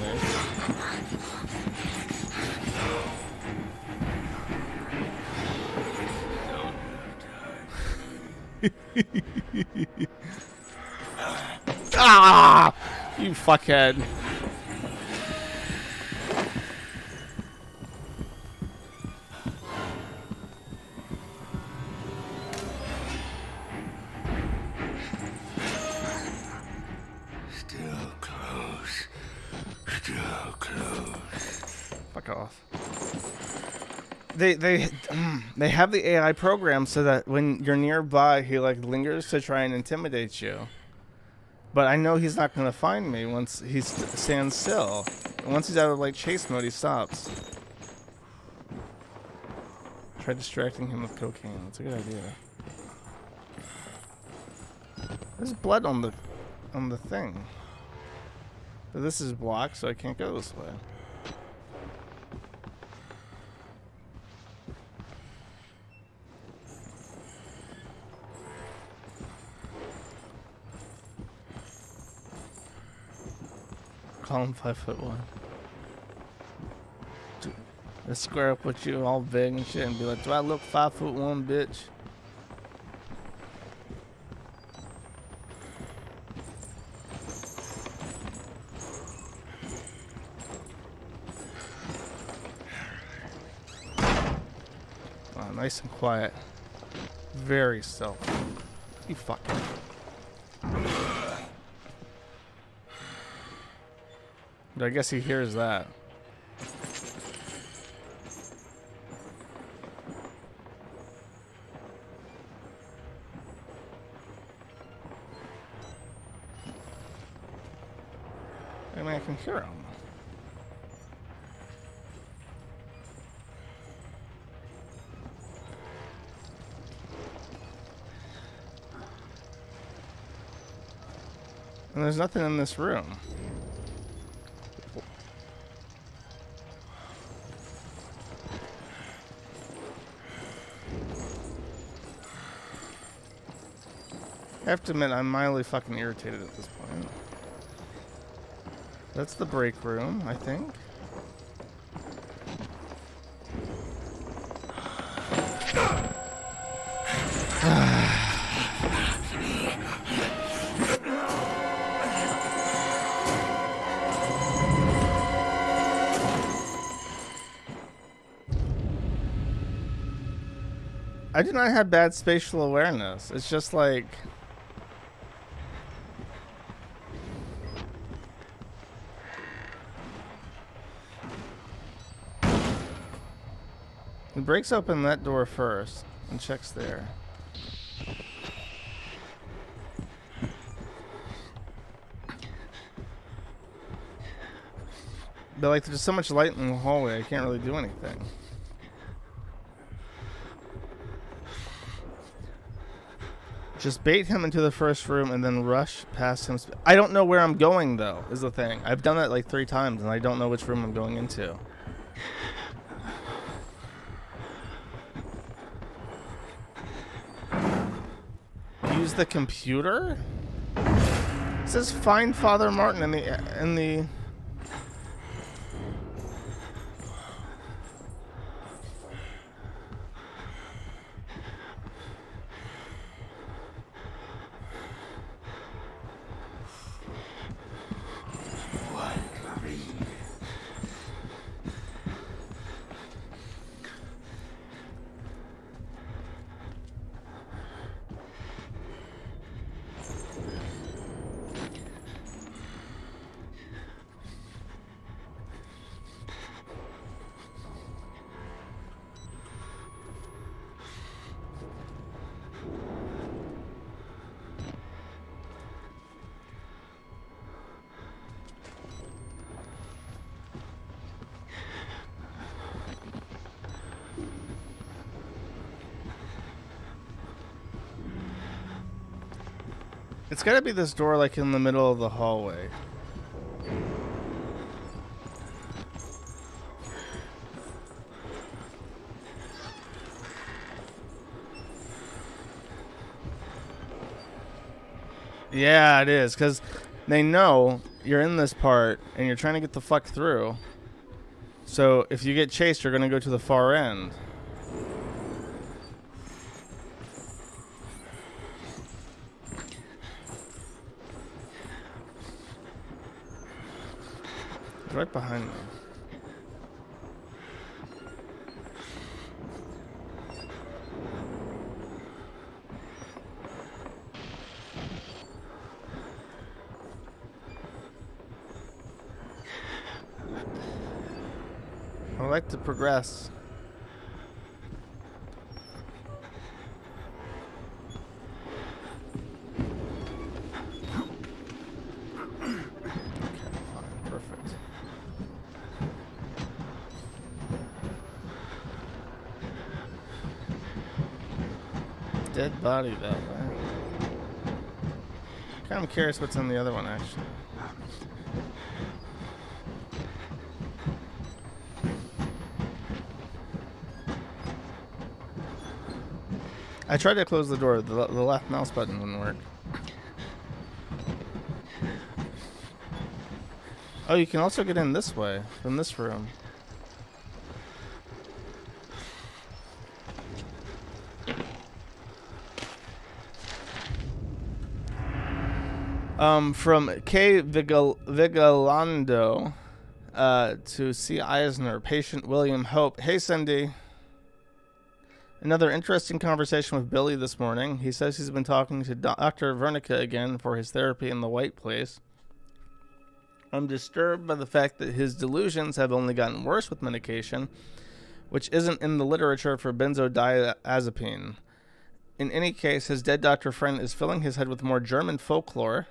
Ah! You fuckhead. they have the AI program so that when you're nearby, he like lingers to try and intimidate you. But I know he's not gonna find me once he stands still. Once he's out of like chase mode, he stops. Try distracting him with cocaine. That's a good idea. There's blood on the thing. But this is blocked, so I can't go this way. Call him 5'1". Let's square up with you all big and shit and be like, do I look 5'1", bitch? Oh, nice and quiet. Very stealthy. You fucking. But I guess he hears that. I mean, I can hear him. And there's nothing in this room. I have to admit, I'm mildly fucking irritated at this point. That's the break room, I think. I do not have bad spatial awareness. It's just like... It breaks open that door first and checks there. But like, there's so much light in the hallway, I can't really do anything. Just bait him into the first room and then rush past him. I don't know where I'm going, though, is the thing. I've done that like 3 times, and I don't know which room I'm going into. Use the computer? It says find Father Martin in the... It's gotta be this door, like, in the middle of the hallway. Yeah, it is, because they know you're in this part, and you're trying to get the fuck through. So, if you get chased, you're gonna go to the far end. Right behind me. I would like to progress. dead body that way. Kind of curious what's in the other one, actually. I tried to close the door. The left mouse button wouldn't work. Oh, you can also get in this way, from this room. From K. Vigilando to C. Eisner, patient William Hope. Hey, Cindy. Another interesting conversation with Billy this morning. He says he's been talking to Dr. Vernica again for his therapy in the White Place. I'm disturbed by the fact that his delusions have only gotten worse with medication, which isn't in the literature for benzodiazepine. In any case, his dead doctor friend is filling his head with more German folklore.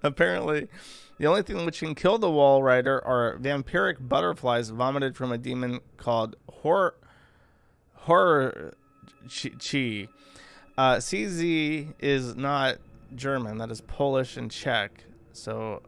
Apparently, the only thing which can kill the wall rider are vampiric butterflies vomited from a demon called Horror Chi. CZ is not German. That is Polish and Czech. So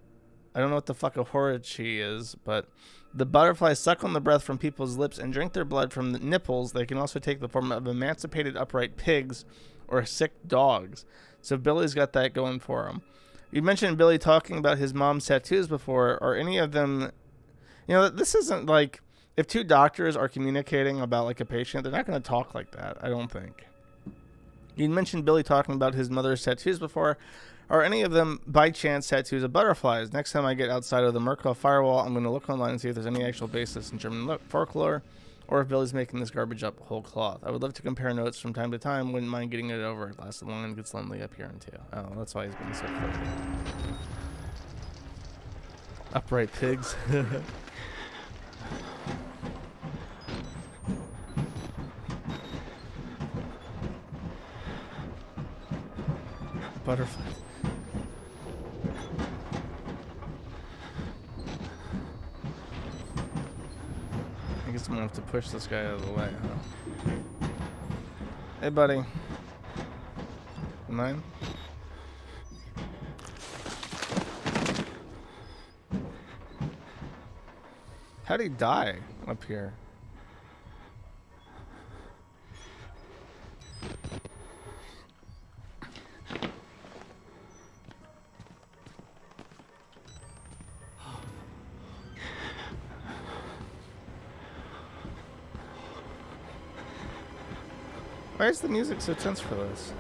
I don't know what the fuck a Horichi is, but the butterflies suck on the breath from people's lips and drink their blood from the nipples. They can also take the form of emancipated upright pigs or sick dogs. So Billy's got that going for him. You mentioned Billy talking about his mom's tattoos before. Are any of them... You know, this isn't like... If two doctors are communicating about like a patient, they're not going to talk like that, I don't think. You mentioned Billy talking about his mother's tattoos before. Are any of them, by chance, tattoos of butterflies? Next time I get outside of the Murkoff firewall, I'm going to look online and see if there's any actual basis in German folklore, or if Billy's making this garbage up whole cloth. I would love to compare notes from time to time. Wouldn't mind getting it over. It lasts long and gets lonely up here in too. Oh, that's why he's been so filthy. Upright pigs. Butterfly. I guess I'm gonna have to push this guy out of the way, huh? Hey, buddy. Mine? How'd he die up here? Why is the music so tense for this?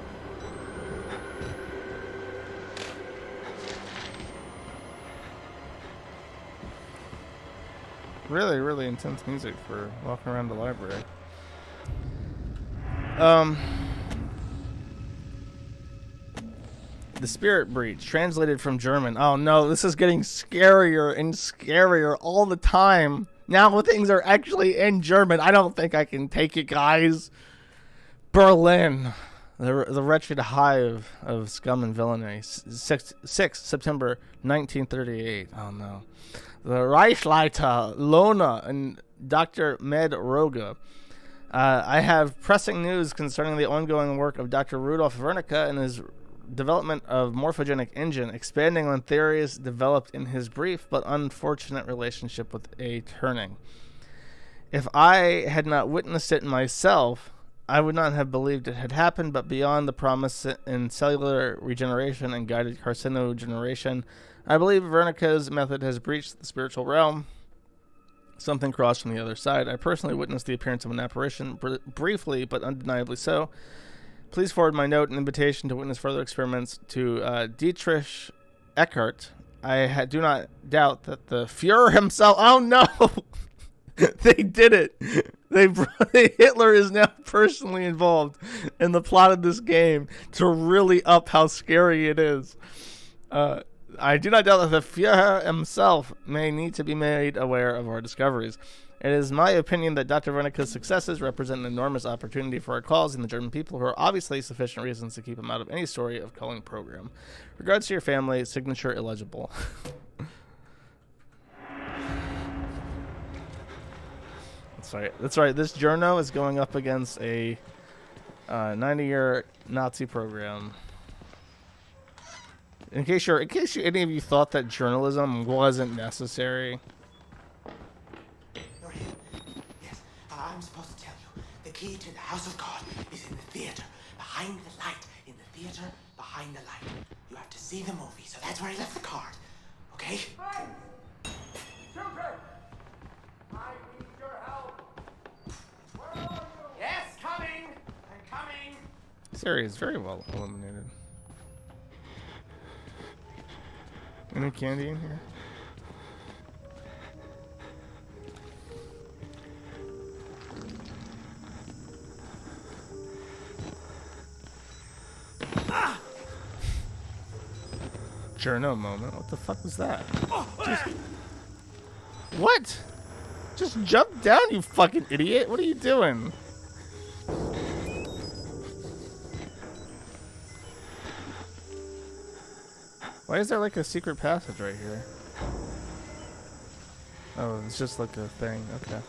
Really, really intense music for walking around the library. The Spirit Breach, translated from German. Oh no, this is getting scarier and scarier all the time. Now things are actually in German. I don't think I can take it, guys. Berlin, the wretched hive of scum and villainy. 6 September 1938. Oh no. The Reichsleiter Lona and Dr. Med Roga. I have pressing news concerning the ongoing work of Dr. Rudolf Wernicke and his development of morphogenic engine, expanding on theories developed in his brief but unfortunate relationship with A. Turning. If I had not witnessed it myself, I would not have believed it had happened, but beyond the promise in cellular regeneration and guided carcinogeneration, I believe Wernicke's method has breached the spiritual realm. Something crossed from the other side. I personally witnessed the appearance of an apparition, briefly but undeniably so. Please forward my note and invitation to witness further experiments to Dietrich Eckart. I do not doubt that the Fuhrer himself... Oh no! They did it. Hitler is now personally involved in the plot of this game to really up how scary it is. I do not doubt that the Führer himself may need to be made aware of our discoveries. It is my opinion that Dr. Wernicke's successes represent an enormous opportunity for our cause and the German people, who are obviously sufficient reasons to keep him out of any story of culling program. Regards to your family, signature illegible. Let's sorry. That's right. This journo is going up against a 90-year Nazi program. In case any of you thought that journalism wasn't necessary. Yes, I'm supposed to tell you. The key to the house of God is in the theater, behind the light. In the theater, behind the light. You have to see the movie, so that's where he left the card. Okay? Hey! Children! I need your help. Where are you? Yes, coming! I'm coming! This area is very well illuminated. Any candy in here? Journo moment. What the fuck was that? What? Just jump down, you fucking idiot. What are you doing? Why is there like a secret passage right here? Oh, it's just like a thing. Okay.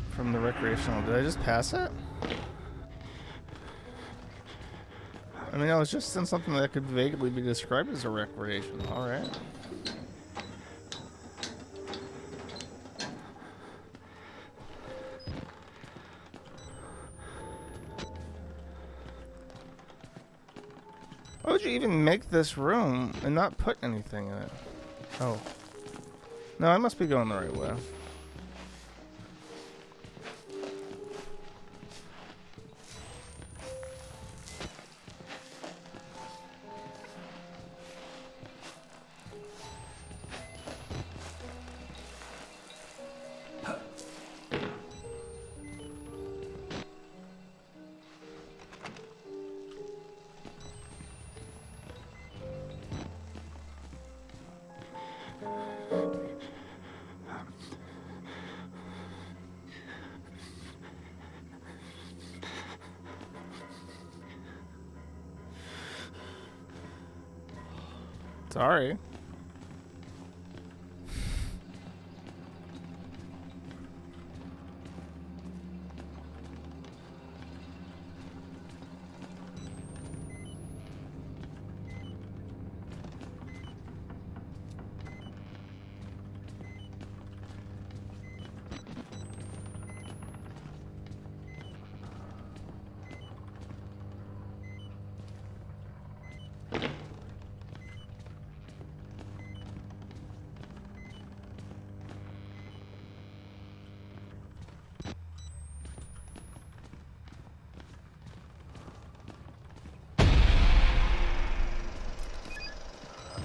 From the recreational. Did I just pass it? I mean, I was just in something that could vaguely be described as a recreation. Alright. Why would you even make this room and not put anything in it? Oh. No, I must be going the right way. Sorry.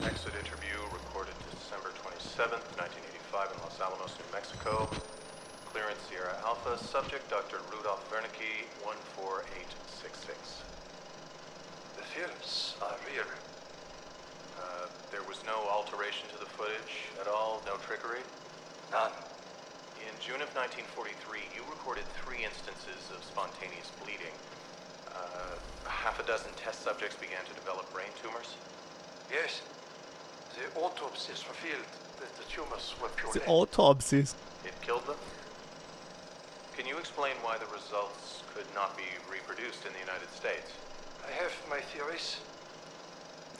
Exit interview recorded December 27th, 1985 in Los Alamos, New Mexico. Clearance Sierra Alpha. Subject Dr. Rudolph Wernicke, 14866. The films are real. There was no alteration to the footage at all? No trickery? None. In June of 1943, you recorded 3 instances of spontaneous bleeding. Half a dozen test subjects began to develop brain tumors. Yes. The autopsies revealed that the tumors were pure. The autopsies. It killed them? Can you explain why the results could not be reproduced in the United States? I have my theories.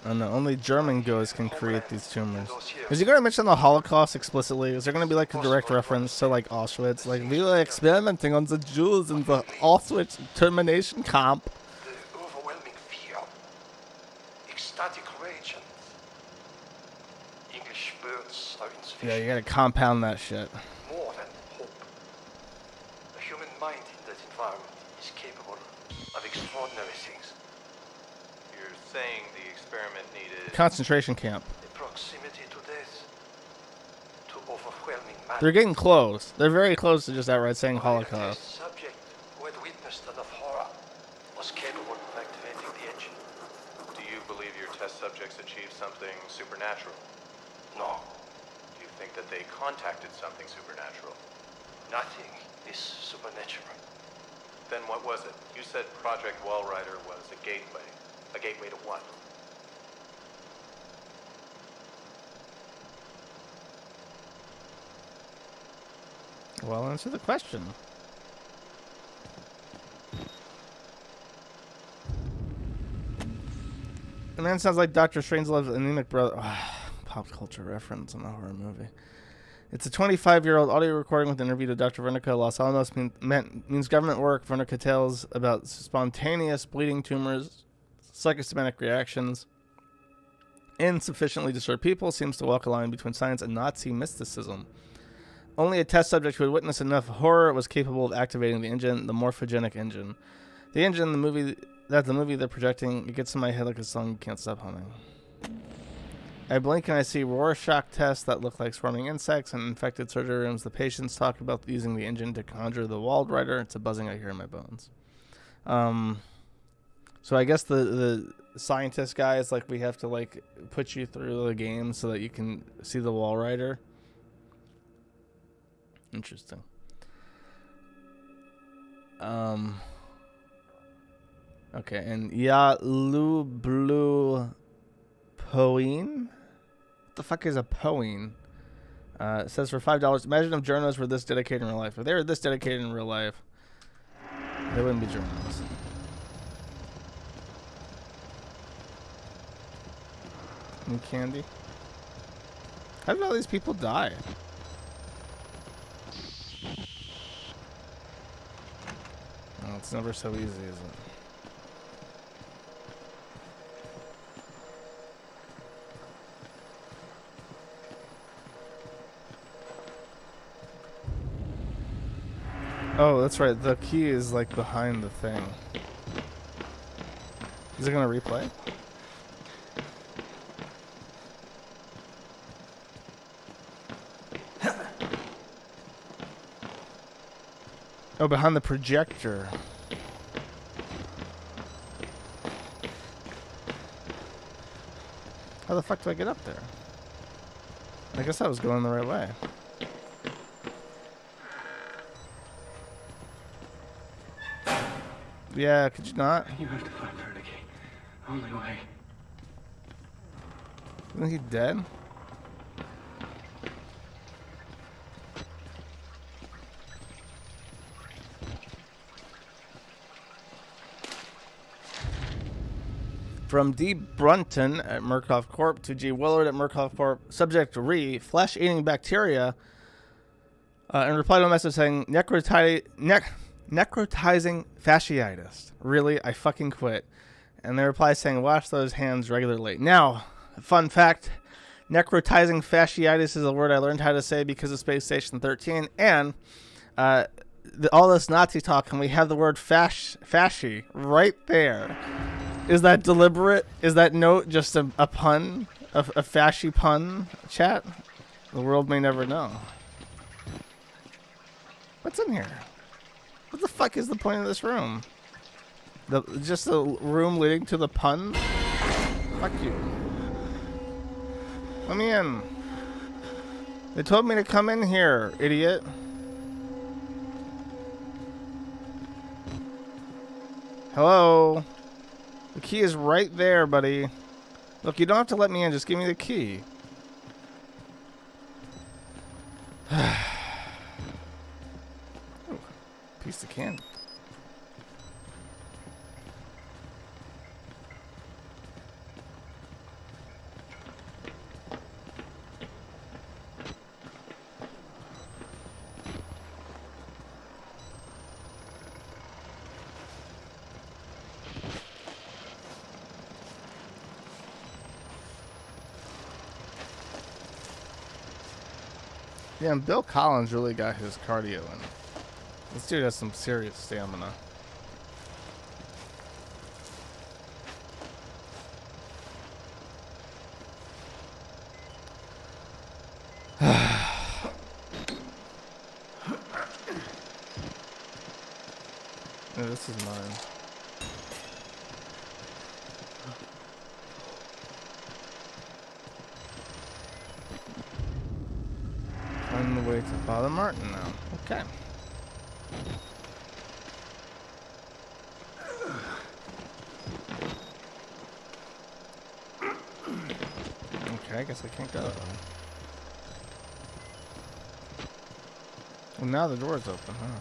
Oh no, only German ghosts can create these tumors. Is he going to mention the Holocaust explicitly? Is there going to be like a direct reference to like Auschwitz? Like, we were experimenting on the Jews in the Auschwitz termination camp. The overwhelming fear, ecstatic rage, and English words are insufficient. Yeah, you gotta compound that shit. More than hope. The human mind in that environment is capable of extraordinary things. You're saying the experiment needed... Concentration camp. The proximity to death, to overwhelming madness. They're getting close. They're very close to just outright saying Only the Holocaust. test subject who had witnessed enough horror was capable of activating the engine. Do you believe your test subjects achieved something supernatural? No. Do you think that they contacted something supernatural. Nothing is supernatural. Then what was it? You said Project Walrider was a gateway. A gateway to what? Well, answer the question. The man sounds like Dr. Strangelove's anemic brother. Pop culture reference in a horror movie. It's a 25-year-old audio recording with an interview to Dr. Vernica. Los Alamos means government work. Vernica tells about spontaneous bleeding tumors, psychosomatic reactions, insufficiently disturbed people. Seems to walk a line between science and Nazi mysticism. Only a test subject who had witnessed enough horror was capable of activating the engine, the morphogenic engine. The engine, the movie they're projecting, it gets in my head like a song you can't stop humming. I blink and I see Rorschach tests that look like swarming insects and infected surgery rooms. The patients talk about using the engine to conjure the Walrider. It's a buzzing I hear in my bones. So I guess the scientist guy is like, we have to like put you through the game so that you can see the Walrider. Interesting. Okay, and Yalu Blue Poeen? What the fuck is a Poeen? It says for $5. Imagine if journalists were this dedicated in real life. If they were this dedicated in real life, they wouldn't be journalists. Any candy? How did all these people die? Oh, it's never so easy, is it? Oh, that's right. The key is like behind the thing. Is it gonna replay? Oh, behind the projector. How the fuck do I get up there? I guess I was going the right way. Yeah, could you not? You have to find Vernicky. Only way. Isn't he dead? From D. Brunton at Murkoff Corp. to G. Willard at Murkoff Corp. Subject flesh-eating bacteria. In reply to a message saying necrotizing fasciitis. Really? I fucking quit. And they reply saying wash those hands regularly. Now, fun fact, necrotizing fasciitis is a word I learned how to say because of Space Station 13. And all this Nazi talk, and we have the word fasci right there. Is that deliberate? Is that note just a pun? A fasci pun, chat? The world may never know. What's in here? What the fuck is the point of this room? Just a room leading to the pun? Fuck you. Let me in. They told me to come in here, idiot. Hello? The key is right there, buddy. Look, you don't have to let me in. Just give me the key. Ooh, piece of candy. Yeah, and Bill Collins really got his cardio in. This dude has some serious stamina. Yeah, this is mine. way to Father Martin now. Okay. Okay, I guess I can't go that way. Well, now the door's open, huh?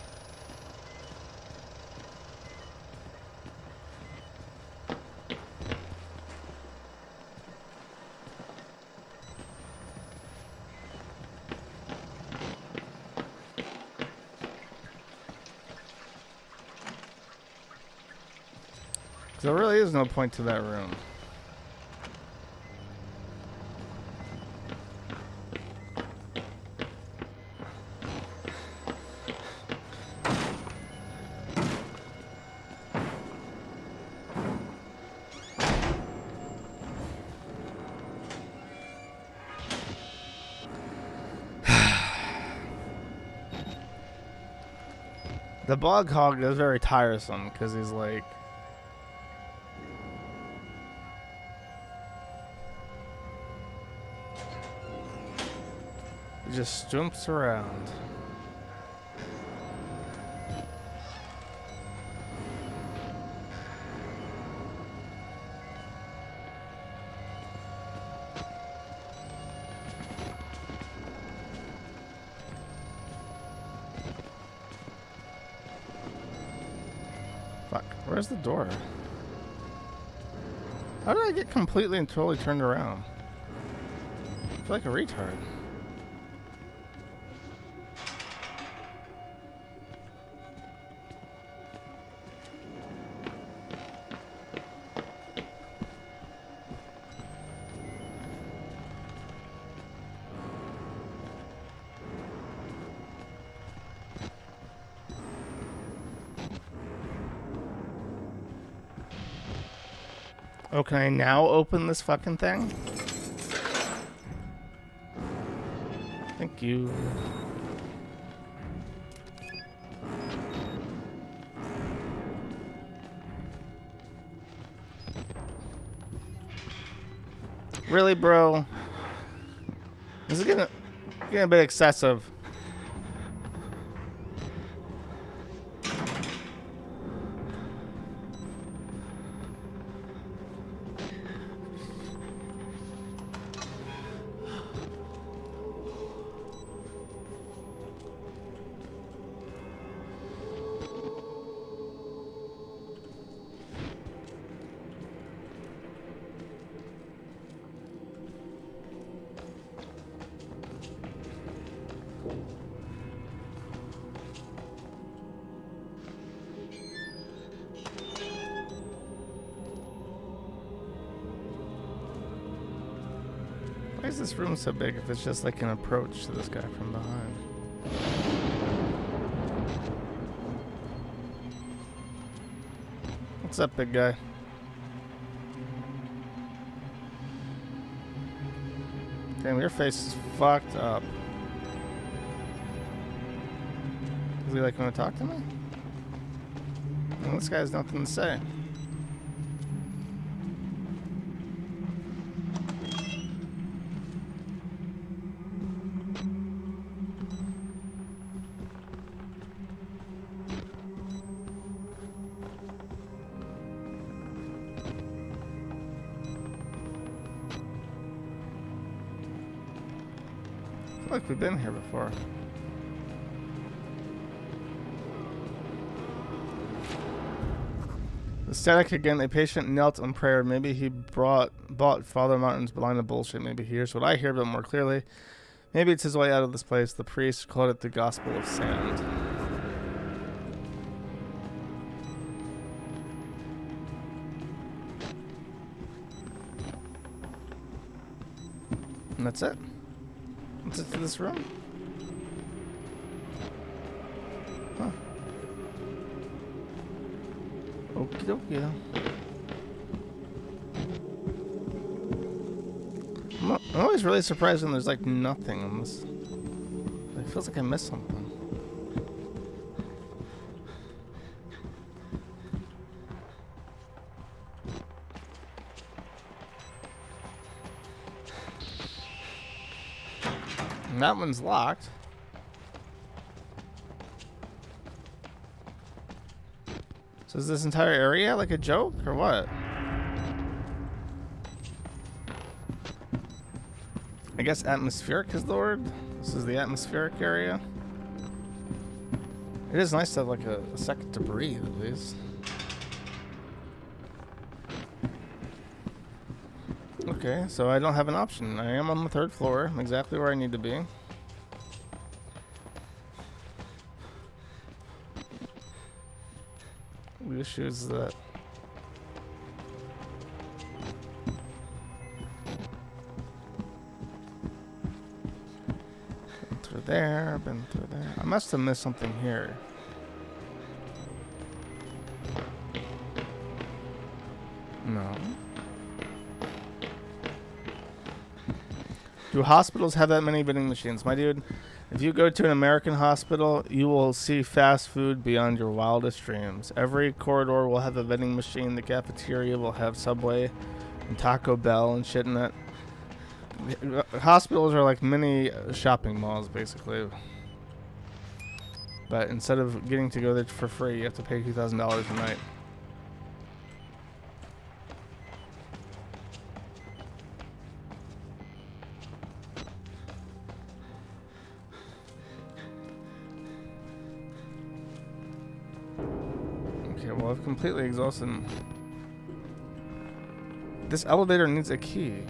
There really is no point to that room. The bog hog is very tiresome because he's like, he just stomps around. Fuck, where's the door? How did I get completely and totally turned around? I feel like a retard. Oh, can I now open this fucking thing? Thank you. Really, bro? This is getting a bit excessive. Why is this room so big if it's just like an approach to this guy from behind? What's up, big guy? Damn, your face is fucked up. Does he like want to talk to me? Well, this guy has nothing to say. I feel like we've been here before. The static again. A patient knelt in prayer. Maybe he bought Father Martin's line of bullshit. Maybe he hears what I hear, but more clearly. Maybe it's his way out of this place. The priest called it the gospel of sand. And that's it. That's it for this room. Huh. Okie dokie. I'm always really surprised when there's like nothing on this. It feels like I missed something. And that one's locked. So is this entire area like a joke or what? I guess atmospheric is the word. This is the atmospheric area. It is nice to have like a second to breathe at least. Okay, so I don't have an option. I am on the 3rd floor, exactly where I need to be. The issue is that been through there, been through there. I must have missed something here. No. Do hospitals have that many vending machines? My dude, if you go to an American hospital, you will see fast food beyond your wildest dreams. Every corridor will have a vending machine. The cafeteria will have Subway and Taco Bell and shit in it. Hospitals are like mini shopping malls, basically. But instead of getting to go there for free, you have to pay $2,000 a night. Okay, well, I've completely exhausted. This elevator needs a key.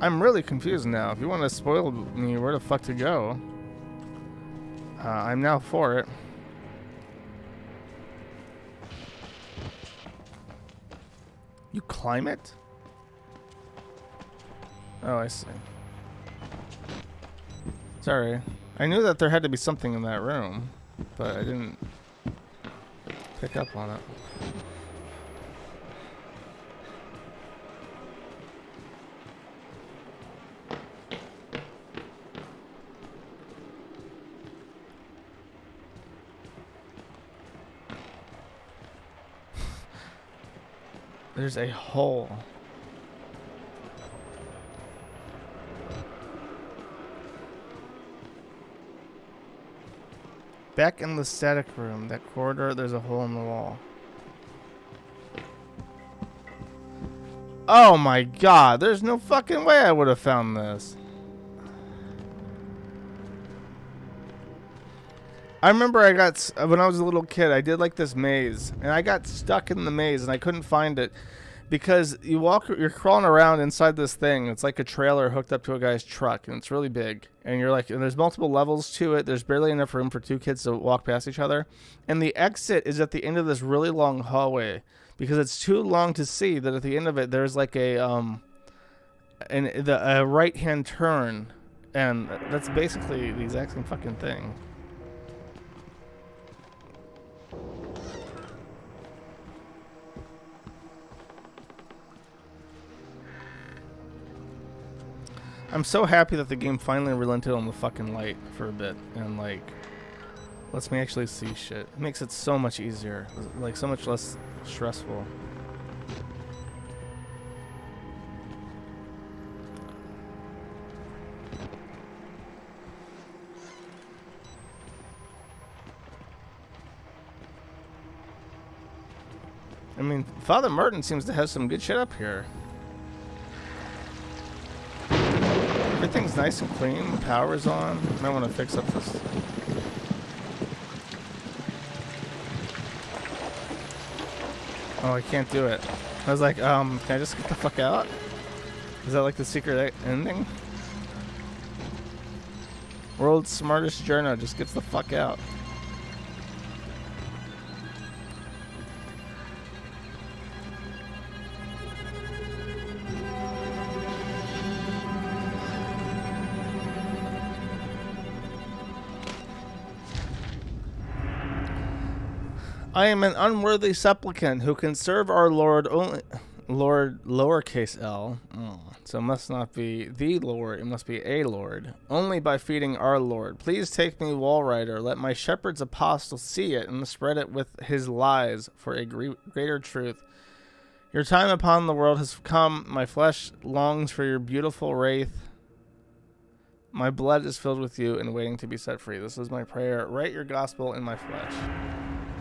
I'm really confused now. If you want to spoil me where the fuck to go, I'm now for it. You climb it? Oh, I see. Sorry. I knew that there had to be something in that room, but I didn't pick up on it. There's a hole. Back in the static room, that corridor, there's a hole in the wall. Oh my god, there's no fucking way I would have found this. I remember when I was a little kid, I did like this maze, and I got stuck in the maze, and I couldn't find it because you're crawling around inside this thing. It's like a trailer hooked up to a guy's truck, and it's really big. And and there's multiple levels to it. There's barely enough room for 2 kids to walk past each other. And the exit is at the end of this really long hallway because it's too long to see that at the end of it, there's like a right-hand turn, and that's basically the exact same fucking thing. I'm so happy that the game finally relented on the fucking light for a bit and like lets me actually see shit. It makes it so much easier, like so much less stressful. I mean, Father Martin seems to have some good shit up here. Everything's nice and clean. The power's on. Might want to fix up this. Oh, I can't do it. I was like, can I just get the fuck out? Is that like the secret ending? World's smartest journo just gets the fuck out. I am an unworthy supplicant who can serve our Lord only, Lord lowercase l, so it must not be the Lord, it must be a Lord, only by feeding our Lord. Please take me, Wall Rider, let my shepherd's apostle see it and spread it with his lies for a greater truth. Your time upon the world has come, my flesh longs for your beautiful wraith. My blood is filled with you and waiting to be set free. This is my prayer. Write your gospel in my flesh.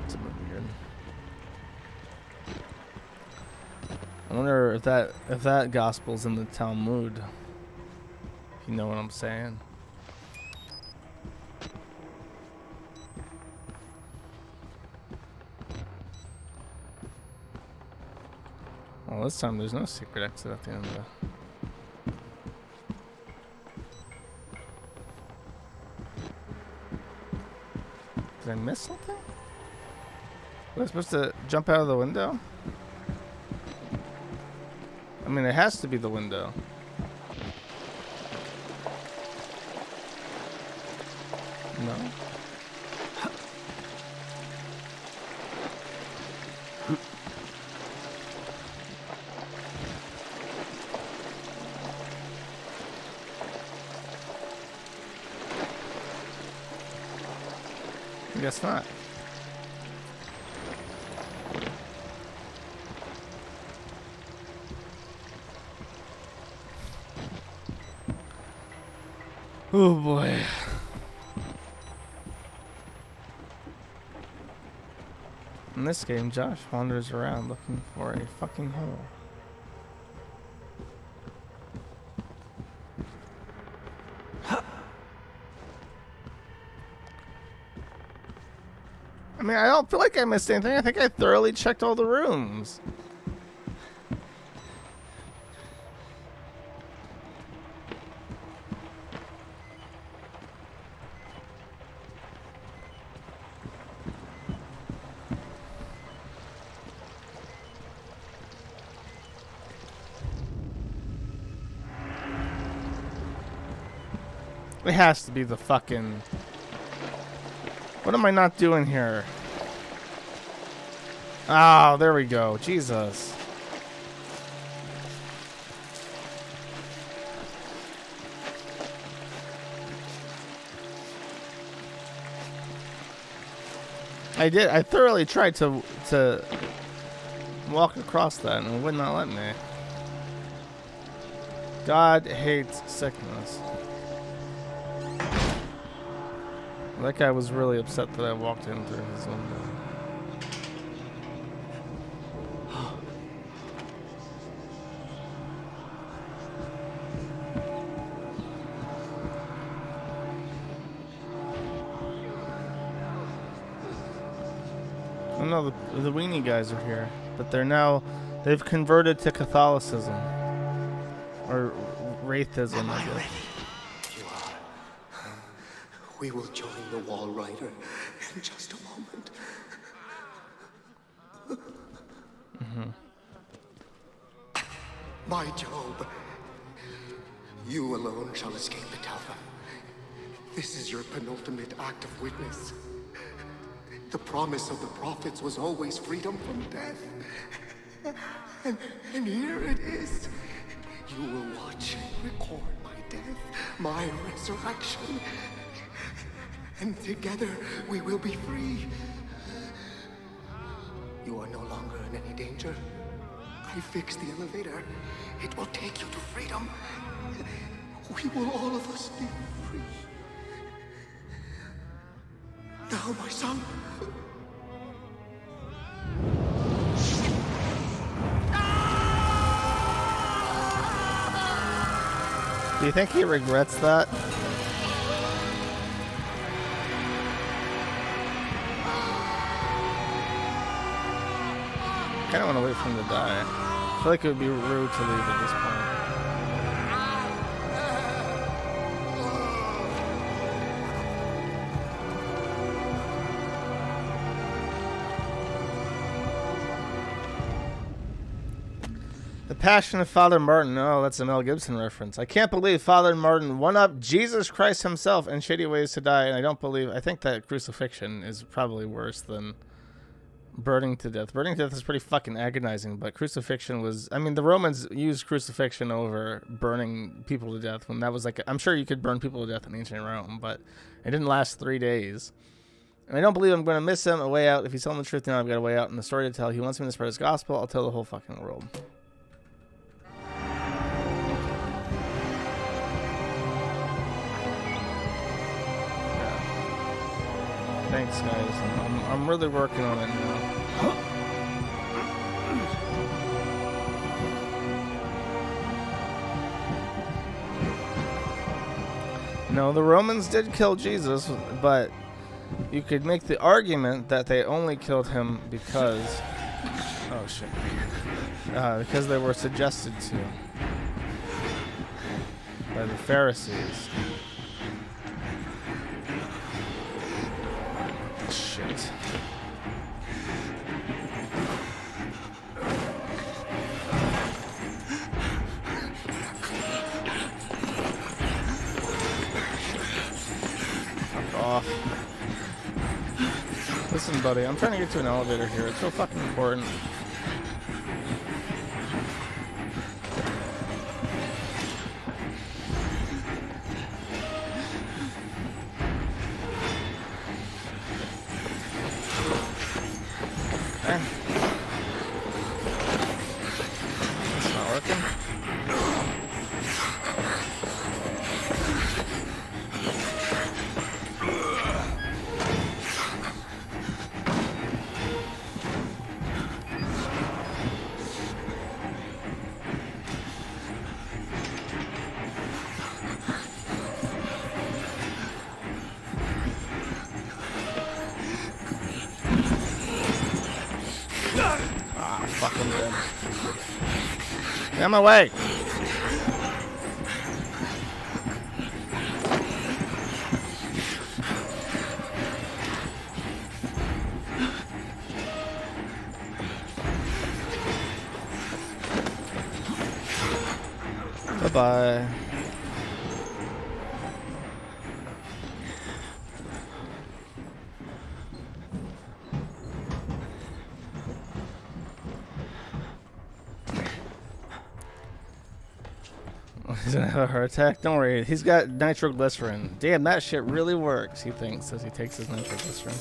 It's a bit weird. I wonder if that gospel's in the Talmud. If you know what I'm saying. Well, this time there's no secret exit at the end of the... Did I miss something? Was I supposed to jump out of the window? I mean, it has to be the window. No? I guess not. Oh boy. In this game, Josh wanders around looking for a fucking hole. I mean, I don't feel like I missed anything. I think I thoroughly checked all the rooms. It has to be the fucking... What am I not doing here? Oh, there we go. Jesus. I did. I thoroughly tried to walk across that and it would not let me. God hates sickness. That guy was really upset that I walked in through his window. Oh no, the weenie guys are here, but they've converted to Catholicism. Or Wraithism, I guess. We will join the Wall Rider in just a moment. My Job, you alone shall escape the Talva. This is your penultimate act of witness. The promise of the prophets was always freedom from death. And here it is. You will watch and record my death, my resurrection. And together we will be free. You are no longer in any danger. I fixed the elevator. It will take you to freedom. We will all of us be free. Now, my son. Do you think he regrets that? I kind of want to wait for him to die. I feel like it would be rude to leave at this point. The Passion of Father Martin. Oh, that's a Mel Gibson reference. I can't believe Father Martin one-upped Jesus Christ himself in shady ways to die, and I think that crucifixion is probably worse than burning to death. Burning to death is pretty fucking agonizing, but crucifixion was... I mean, the Romans used crucifixion over burning people to death when that was like... I'm sure you could burn people to death in ancient Rome, but it didn't last 3 days. And I don't believe I'm going to miss him. A way out. If he's telling the truth now, I've got a way out and the story to tell. He wants me to spread his gospel. I'll tell the whole fucking world. Thanks, guys. I'm really working on it now. No, the Romans did kill Jesus, but you could make the argument that they only killed him because... Oh, shit. Because they were suggested to by the Pharisees. Shit. Fuck off. Listen, buddy, I'm trying to get to an elevator here. It's so fucking important. It's not working. Fuck, I'm dead. Get out of my way! Bye-bye. He's gonna have a heart attack? Don't worry, he's got nitroglycerin. Damn, that shit really works, he thinks, as he takes his nitroglycerin.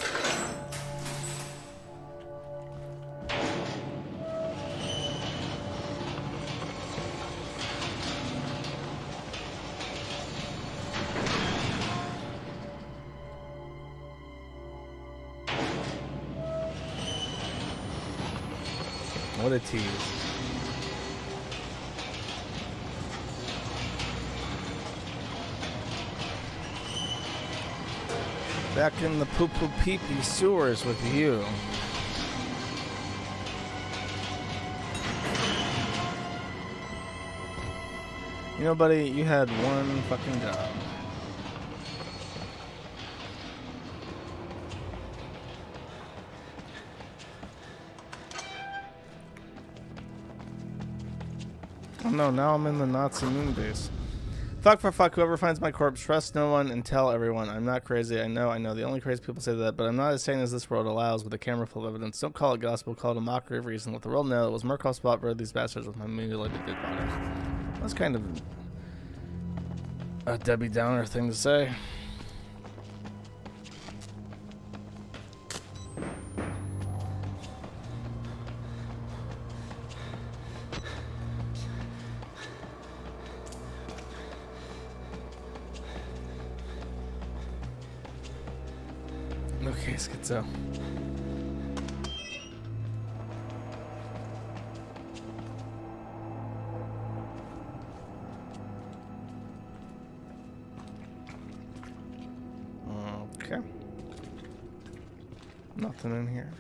What a tease. Back in the poo-poo-pee-pee sewers with you. You know, buddy, you had one fucking job. Oh no, now I'm in the Nazi moon base. Fuck for fuck, whoever finds my corpse, trust no one and tell everyone. I'm not crazy, I know. The only crazy people say that, but I'm not as sane as this world allows with a camera full of evidence. Don't call it gospel, call it a mockery of reason. Let the world know it was Murkoff's spot for these bastards with my mutilated dead bodies. That's kind of a Debbie Downer thing to say. Okay, schizo. Okay. Nothing in here.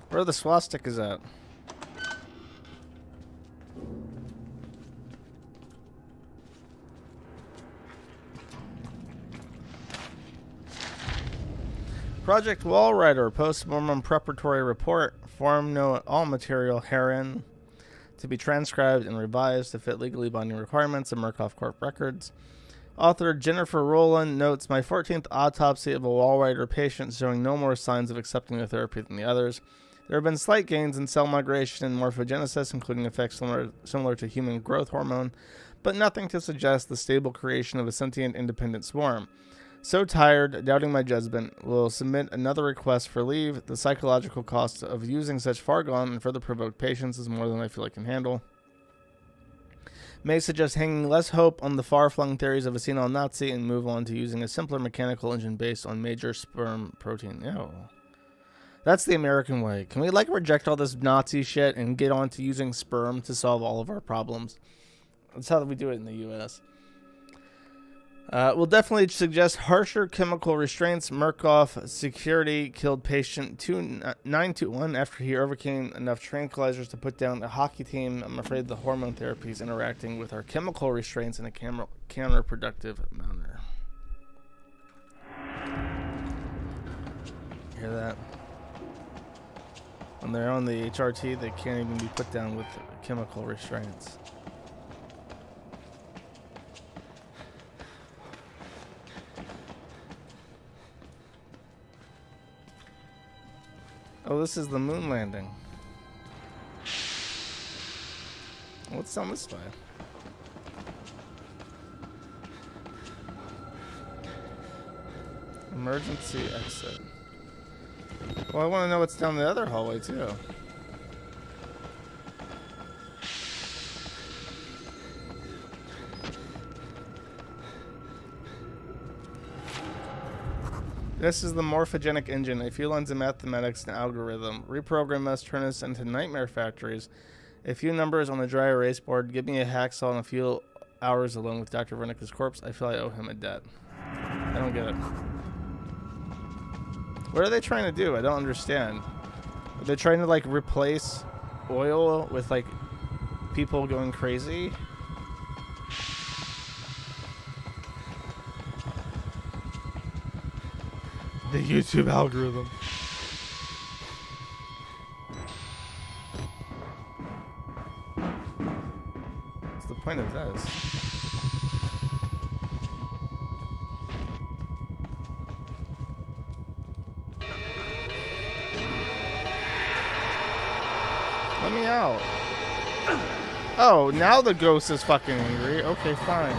Where are the swastikas at? Project Wallrider, post-mortem preparatory report, form note, all material herein to be transcribed and revised to fit legally binding requirements of Murkoff Corp records. Author Jennifer Rowland notes, my 14th autopsy of a Wallrider patient showing no more signs of accepting the therapy than the others. There have been slight gains in cell migration and morphogenesis, including effects similar to human growth hormone, but nothing to suggest the stable creation of a sentient independent swarm. So tired, doubting my judgment, will submit another request for leave. The psychological cost of using such far gone and further provoked patients is more than I feel I can handle. may suggest hanging less hope on the far-flung theories of a senile Nazi and move on to using a simpler mechanical engine based on major sperm protein. Ew. That's the American way. Can we, like, reject all this Nazi shit and get on to using sperm to solve all of our problems? That's how we do it in the U.S. We'll definitely suggest harsher chemical restraints. Murkoff security killed patient 2921 after he overcame enough tranquilizers to put down a hockey team. I'm afraid the hormone therapy is interacting with our chemical restraints in a counterproductive manner. Hear that? When they're on the HRT, they can't even be put down with chemical restraints. Oh, this is the moon landing. What's on this way? Emergency exit. Well, I want to know what's down the other hallway, too. This is the morphogenic engine, a few lines of mathematics and algorithm. Reprogram us, turn us into nightmare factories. A few numbers on a dry erase board. Give me a hacksaw and a few hours alone with Dr. Wernicke's corpse. I feel I owe him a debt. I don't get it. What are they trying to do? I don't understand. Are they trying to, like, replace oil with, like, people going crazy? The YouTube algorithm. What's the point of this? Let me out. Oh, now the ghost is fucking angry. Okay, fine.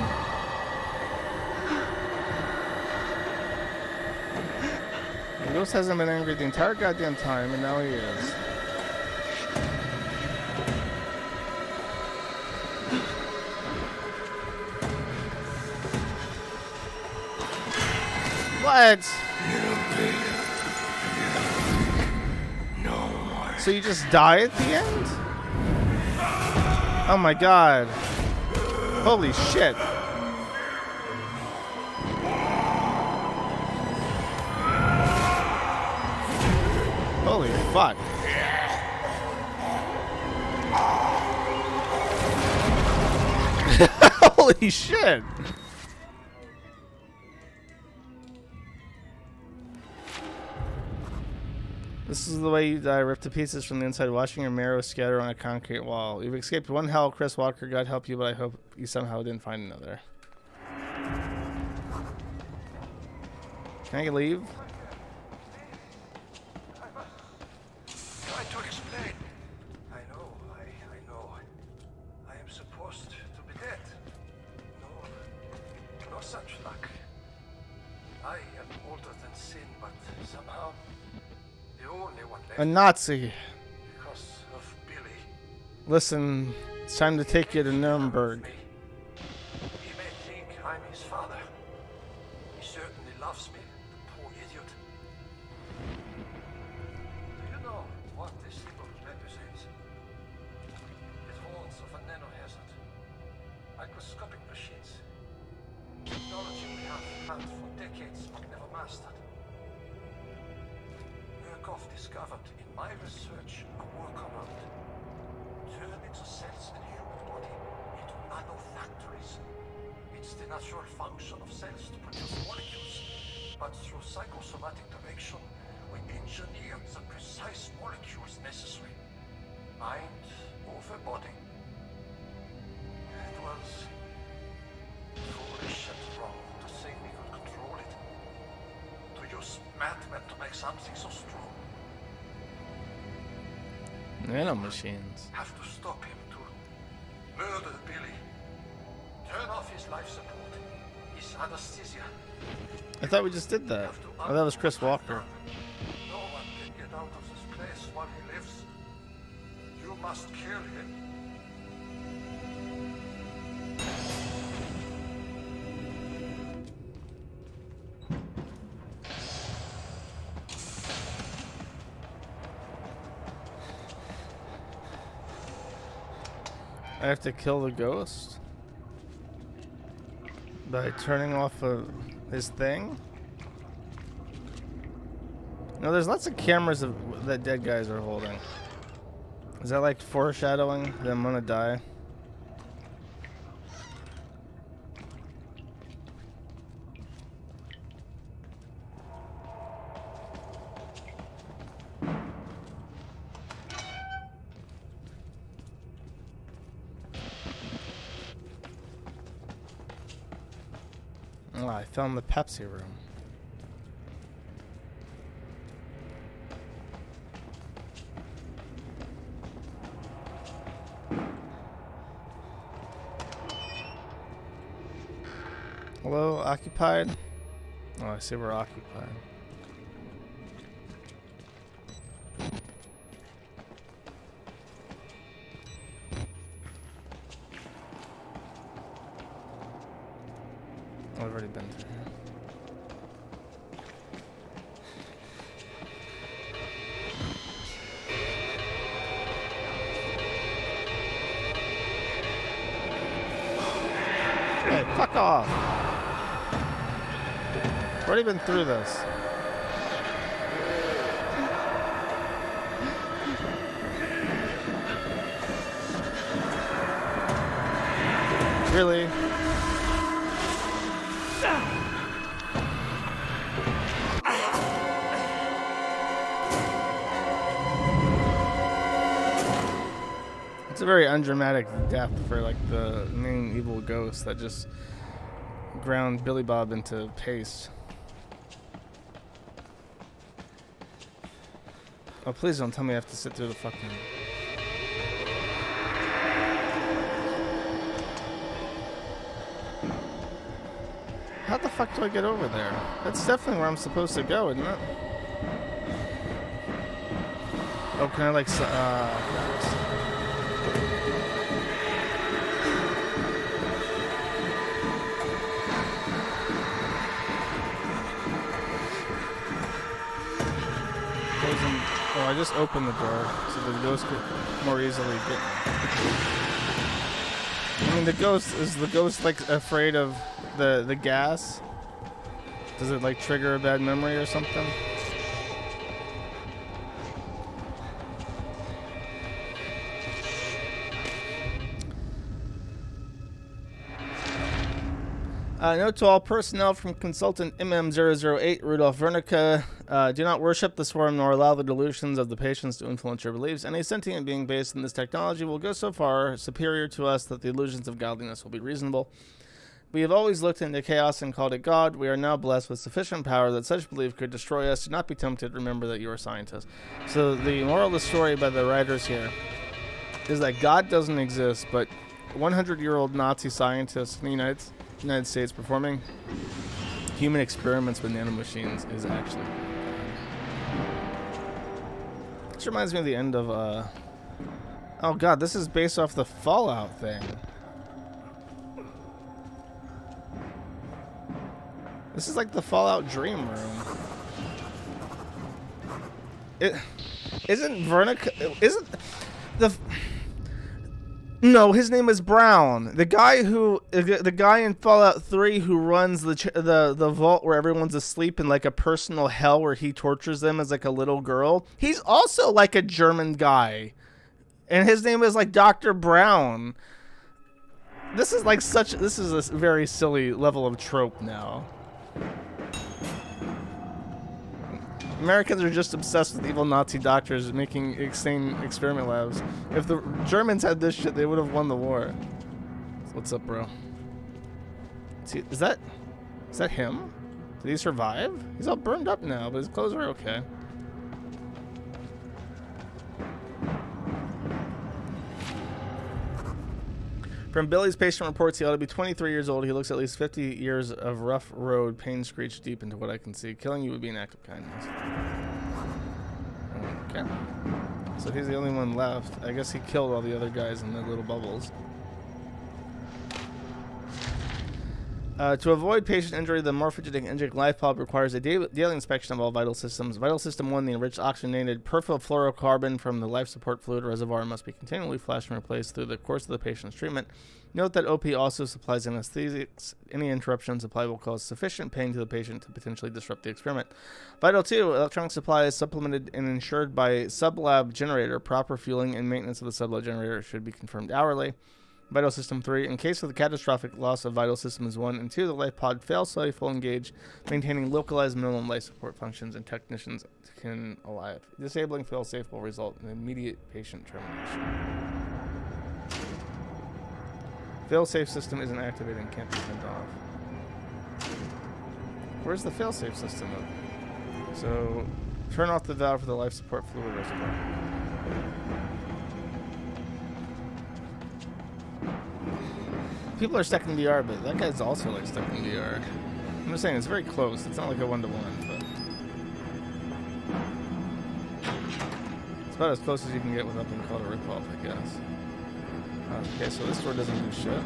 The ghost hasn't been angry the entire goddamn time, and now he is. What? So you just die at the end? Oh my god. Holy shit. Holy fuck. Holy shit. This is the way you die, ripped to pieces from the inside, watching your marrow scatter on a concrete wall. You've escaped one hell, Chris Walker. God help you, but I hope you somehow didn't find another. Can I leave? Try to explain. I know. I am supposed to be dead. No such luck. I am older than sin, but somehow the only one left. A Nazi. Because of Billy. Listen, it's time to take you to Nuremberg. He may think I'm his father. He certainly loves me, the poor idiot. Do you know what this symbol represents? It warns of a nanohazard. Microscopic machines. Technology we have had for decades but never mastered. Murkoff discovered in my research a workaround. Turn into cells in the human body into nanofactories. It's the natural function of cells to produce molecules, but through psychosomatic direction, we engineer the precise molecules necessary. Mind over body. It was foolish and wrong to think we could control it. To use madmen to make something so strong. Nanomachines. Have to stop him to murder Billy. Turn off his life support. His anesthesia. I thought we just did that. Oh, that was Chris Walker. No one can get out of this place while he lives. You must kill him. I have to kill the ghost by turning off his thing. No, there's lots of cameras that dead guys are holding. Is that like foreshadowing that I'm gonna die? Oh, I found the Pepsi room. Hello, occupied? Oh, I see we're occupied. I've already been through here. Hey, fuck off. I've already been through this. Really? It's a very undramatic death for like the main evil ghost that just ground Billy Bob into paste. Oh, please don't tell me I have to sit through the fucking... How the fuck do I get over there? That's definitely where I'm supposed to go, isn't it? Oh, can I like... Oh, I just opened the door so the ghost could more easily get me. I mean, is the ghost like afraid of the gas? Does it like trigger a bad memory or something? Note to all personnel from consultant MM008 Rudolph Wernicke. Do not worship the swarm nor allow the delusions of the patients to influence your beliefs. Any sentient being based in this technology will go so far superior to us that the illusions of godliness will be reasonable. We have always looked into chaos and called it God. We are now blessed with sufficient power that such belief could destroy us. Do not be tempted. Remember that you are scientists. So the moral of the story by the writers here is that God doesn't exist, but 100-year-old Nazi scientists in the United States performing human experiments with nanomachines is actually... This reminds me of the end of, oh god, this is based off the Fallout thing. This is like the Fallout Dream Room. Isn't No, his name is Brown. The guy in Fallout 3 who runs the vault where everyone's asleep in like a personal hell where he tortures them as like a little girl. He's also like a German guy, and his name is like Dr. Brown. This is a very silly level of trope now. Americans are just obsessed with evil Nazi doctors making insane experiment labs. If the Germans had this shit, they would have won the war. What's up, bro? Is that him? Did he survive? He's all burned up now, but his clothes are okay. From Billy's patient reports, he ought to be 23 years old. He looks at least 50 years of rough road, pain screeched deep into what I can see. Killing you would be an act of kindness. Okay. So he's the only one left. I guess he killed all the other guys in the little bubbles. To avoid patient injury, the morphogenic inject life pod requires a daily inspection of all vital systems. Vital System 1, the enriched oxygenated perfluorocarbon from the life support fluid reservoir must be continually flashed and replaced through the course of the patient's treatment. Note that OP also supplies anesthesics. Any interruption in supply will cause sufficient pain to the patient to potentially disrupt the experiment. Vital 2, electronic supply is supplemented and insured by sublab generator. Proper fueling and maintenance of the sublab generator should be confirmed hourly. Vital System 3. In case of the catastrophic loss of Vital Systems 1 and 2, the life pod fail-safe will engage, maintaining localized minimum life support functions, and technicians can alive. Disabling fail-safe will result in immediate patient termination. Fail-safe system isn't activated and can't be turned off. Where's the fail-safe system? So, turn off the valve for the life support fluid reservoir. People are stuck in VR, but that guy's also like stuck in VR. I'm just saying it's very close. It's not like a 1-to-1, but it's about as close as you can get without being called a ripoff, I guess. Okay, so this door doesn't do shit.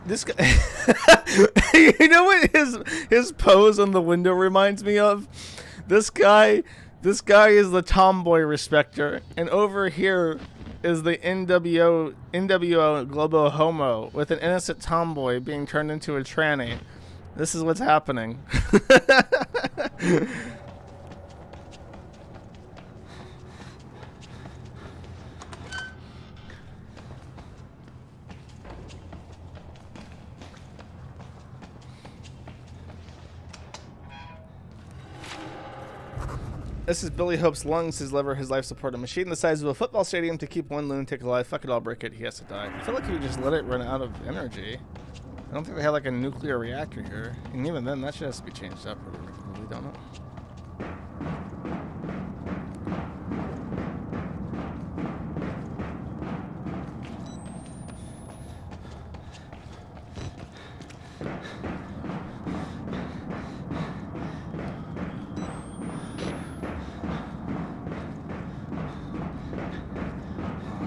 This guy, you know what his pose on the window reminds me of? This guy is the tomboy respecter, and over here is the NWO Globo Homo with an innocent tomboy being turned into a tranny. This is what's happening. This is Billy Hope's lungs, his liver, his life support, a machine the size of a football stadium to keep one lunatic alive. Fuck it, I'll break it. He has to die. I feel like you just let it run out of energy. I don't think they have like a nuclear reactor here. And even then, that shit has to be changed up. We really don't know.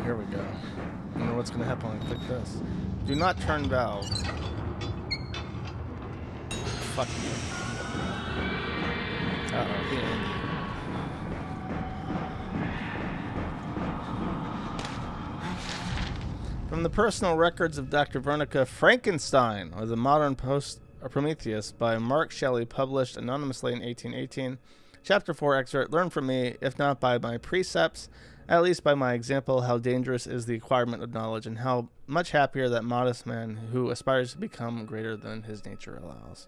Here we go. I wonder what's going to happen when I click this. Do not turn valve. Fuck you. Uh-oh, here. From the personal records of Dr. Veronica Frankenstein, or the modern post-Prometheus, by Mark Shelley, published anonymously in 1818. Chapter 4 excerpt, learn from me, if not by my precepts, at least by my example, how dangerous is the acquirement of knowledge, and how much happier that modest man who aspires to become greater than his nature allows.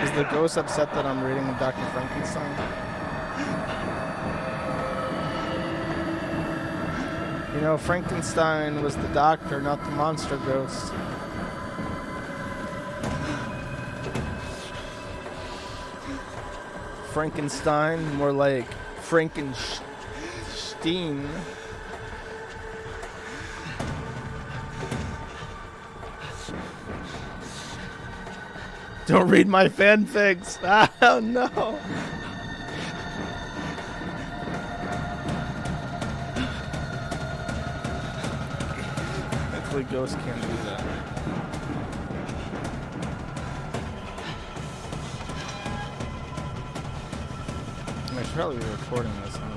Is the ghost upset that I'm reading Dr. Frankenstein? You know, Frankenstein was the doctor, not the monster ghost. Frankenstein, more like Frankenstein. Don't read my fanfics. Oh no. Hopefully ghosts can't do that. I should probably be recording this one.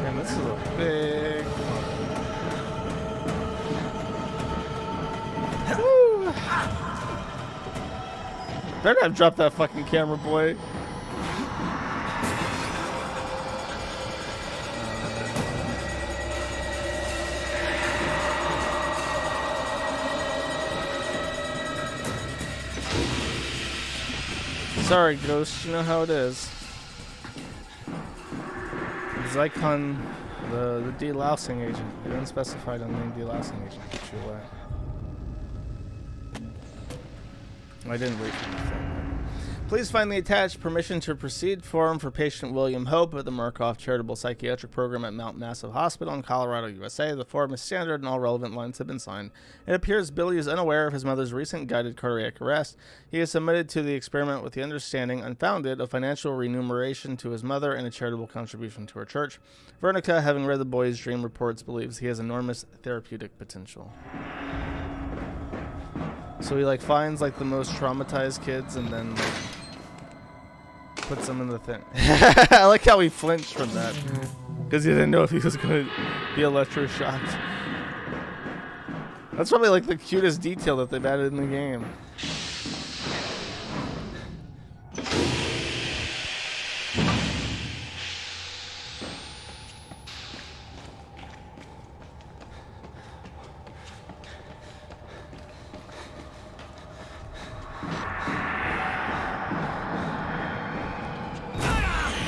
Man, this is a big one. Woo! Better have dropped that fucking camera, boy. Sorry, Ghost. You know how it is. Zycon, the delousing agent. The unspecified unnamed delousing agent. Get you away. I didn't wait for anything. Please find the attached permission to proceed form for patient William Hope at the Murkoff Charitable Psychiatric Program at Mount Massive Hospital in Colorado, USA. The form is standard and all relevant lines have been signed. It appears Billy is unaware of his mother's recent guided cardiac arrest. He is submitted to the experiment with the understanding, unfounded, of financial remuneration to his mother and a charitable contribution to her church. Vernica, having read the boy's dream reports, believes he has enormous therapeutic potential. So he finds the most traumatized kids and then puts them in the thing. I like how he flinched from that because he didn't know if he was going to be electroshocked. That's probably the cutest detail that they've added in the game.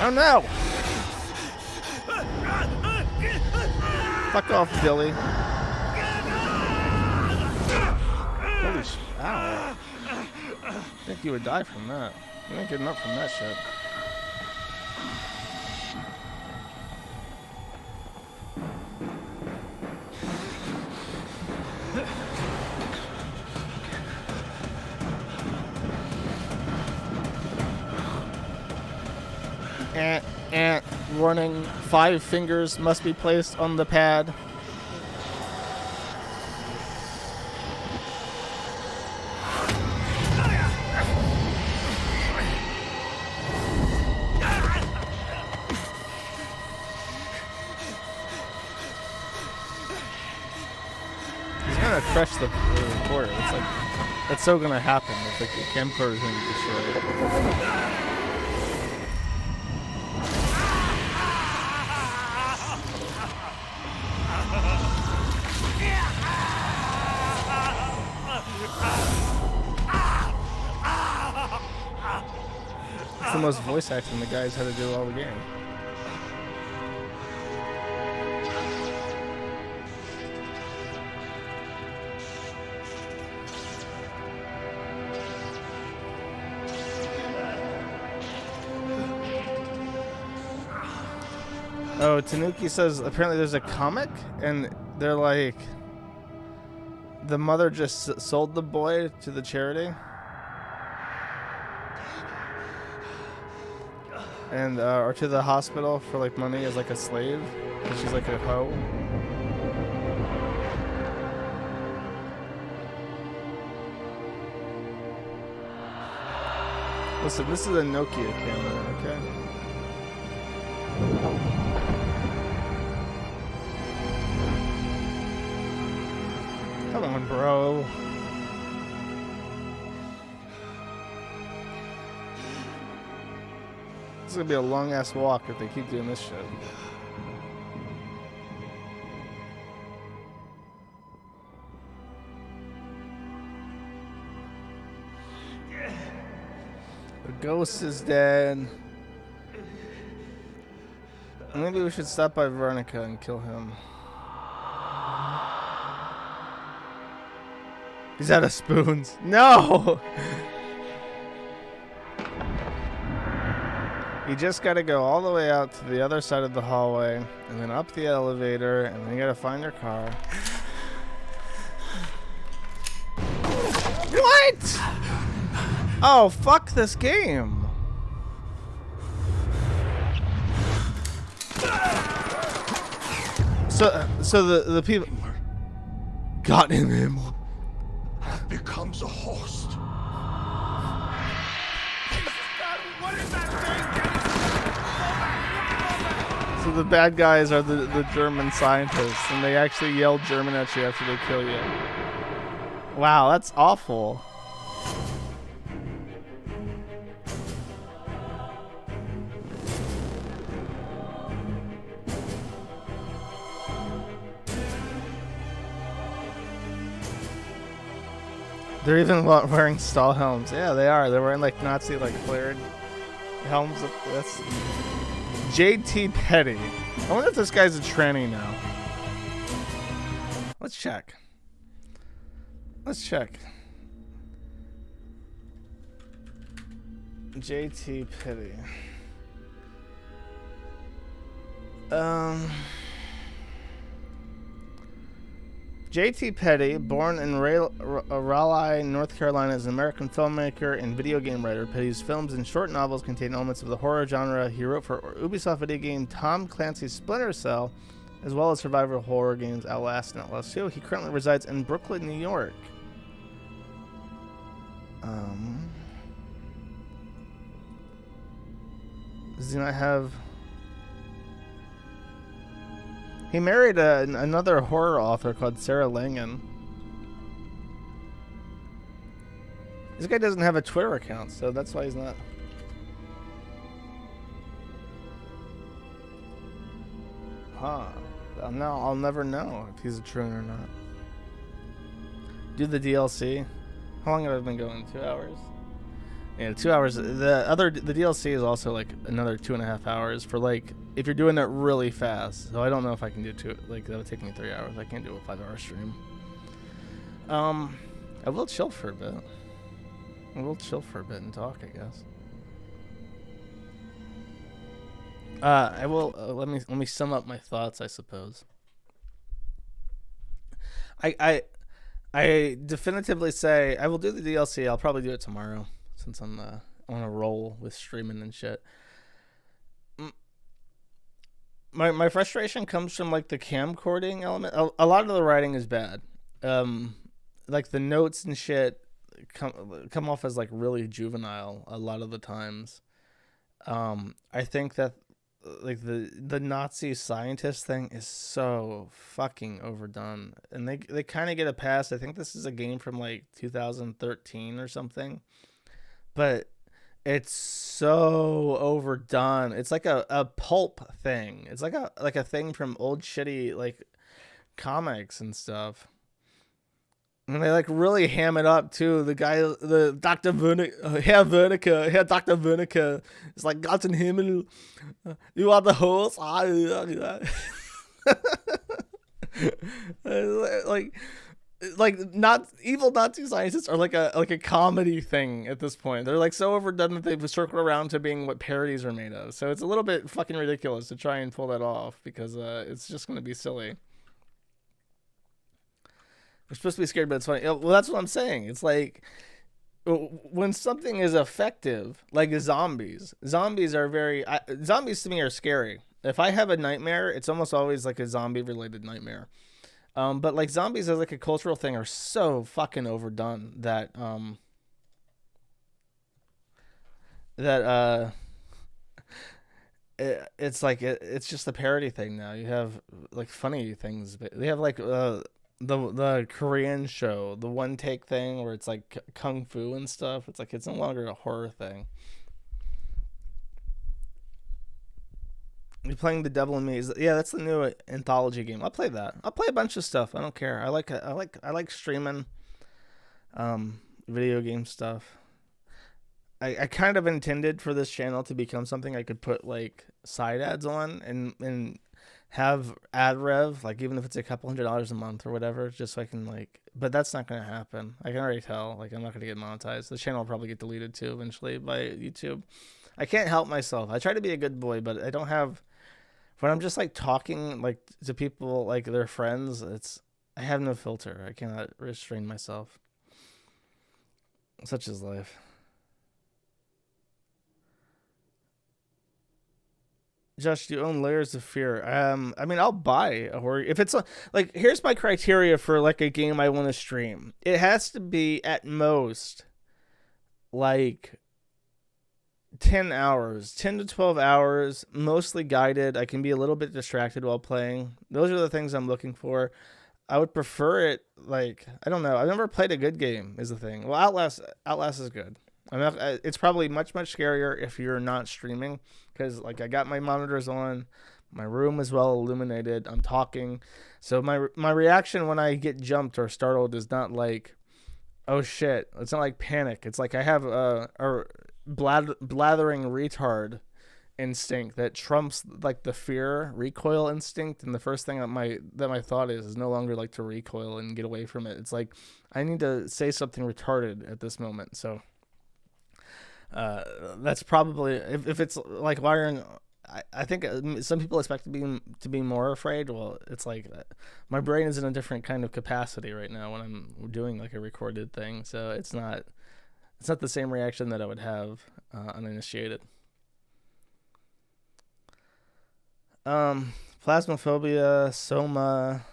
Oh no! Fuck off, Billy. Holy sh... Ow. I think you would die from that. You ain't getting up from that shit. Warning, 5 fingers must be placed on the pad. He's gonna crush the recorder. It's so gonna happen. It's the camcorder is gonna be destroyed. It's the most voice acting the guys had to do all the game. Oh, Tanuki says apparently there's a comic, and they're the mother just sold the boy to the charity. And or to the hospital for money as a slave, because she's a hoe. Listen, this is a Nokia camera, okay? Come on, bro. This is gonna be a long ass walk if they keep doing this shit. The ghost is dead. Maybe we should stop by Vernica and kill him. He's out of spoons. No! You just gotta go all the way out to the other side of the hallway, and then up the elevator, and then you gotta find your car. What? Oh, fuck this game. So the people got in him. Becomes a host. What is that thing? So the bad guys are the German scientists, and they actually yell German at you after they kill you. Wow, that's awful. They're even wearing Stahl helms. Yeah, they are. They're wearing Nazi flared helms. That's JT Petty. I wonder if this guy's a tranny now. Let's check. JT Petty. JT Petty, born in Raleigh, North Carolina, is an American filmmaker and video game writer. Petty's films and short novels contain elements of the horror genre. He wrote for Ubisoft video game Tom Clancy's Splinter Cell, as well as survival horror games Outlast and Outlast 2. He currently resides in Brooklyn, New York. Does he not have... He married another horror author called Sarah Langan. This guy doesn't have a Twitter account, so that's why he's not... Huh. Now I'll never know if he's a troon or not. Do the DLC. How long have I been going? 2 hours? Yeah, 2 hours. The DLC is also like another 2.5 hours for like if you're doing it really fast. So I don't know if I can do two. Like that would take me 3 hours. I can't do a 5-hour stream. I will chill for a bit. And talk, I guess. I will. Let me sum up my thoughts, I suppose. I definitively say I will do the DLC. I'll probably do it tomorrow since I'm on a roll with streaming and shit. My frustration comes from like the camcording element. A lot of the writing is bad. Like the notes and shit come off as like really juvenile a lot of the times. I think that like the Nazi scientist thing is so fucking overdone, and they kind of get a pass. I think this is a game from like 2013 or something, but it's so overdone. It's like a pulp thing. It's like a thing from old shitty like comics and stuff. And they like really ham it up too. The guy, the Dr. Herr Dr. Wernicke is like, Gott im Himmel, you are the host. like not evil Nazi scientists are like a comedy thing at this point. They're like so overdone that they've circled around to being what parodies are made of. So it's a little bit fucking ridiculous to try and pull that off because it's just going to be silly. We're supposed to be scared, but it's funny. Well, that's what I'm saying. It's like when something is effective, like zombies. Zombies to me are scary. If I have a nightmare, it's almost always like a zombie-related nightmare. But like zombies as like a cultural thing are so fucking overdone that it's like it's just a parody thing now. You have like funny things. They have like the Korean show, the one take thing where it's like kung fu and stuff. It's like it's no longer a horror thing. You're playing The Devil in Me. Yeah, that's the new anthology game. I'll play that. I'll play a bunch of stuff. I don't care. I like streaming video game stuff. I kind of intended for this channel to become something I could put like side ads on and have ad rev, like even if it's a couple $100 a month or whatever, just so I can like, but that's not going to happen. I can already tell, like I'm not going to get monetized. The channel will probably get deleted too eventually by YouTube. I can't help myself. I try to be a good boy, but I don't have, when I'm just like talking like to people, like their friends, I have no filter. I cannot restrain myself. Such is life. Josh, do you own Layers of Fear? I mean, I'll buy a horror. If it's like, here's my criteria for like a game I want to stream. It has to be at most like 10 to 12 hours, mostly guided. I can be a little bit distracted while playing. Those are the things I'm looking for. I would prefer it like, I don't know. I've never played a good game is the thing. Well, Outlast is good. It's probably much scarier if you're not streaming because like I got my monitors on, my room is well illuminated, I'm talking, so my reaction when I get jumped or startled is not like, oh shit, it's not like panic. It's like I have a blathering retard instinct that trumps like the fear recoil instinct, and the first thing that my thought is no longer like to recoil and get away from it. It's like I need to say something retarded at this moment. So That's probably if it's like wiring. I think some people expect to be more afraid. Well, it's like my brain is in a different kind of capacity right now when I'm doing like a recorded thing, so it's not the same reaction that I would have uninitiated. Plasmophobia, Soma.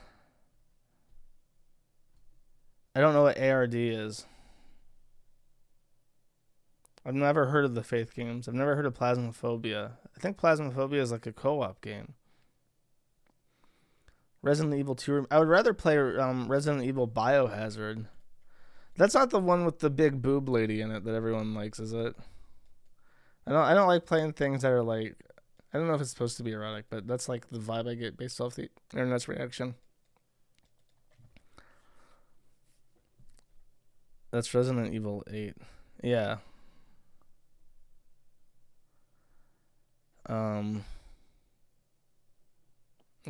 I don't know what ARD is. I've never heard of the Faith games. I've never heard of Plasmophobia. I think Plasmophobia is like a co-op game. Resident Evil 2. I would rather play Resident Evil Biohazard. That's not the one with the big boob lady in it that everyone likes, is it? I don't like playing things that are like, I don't know if it's supposed to be erotic, but that's like the vibe I get based off the internet's reaction. That's Resident Evil 8. Yeah.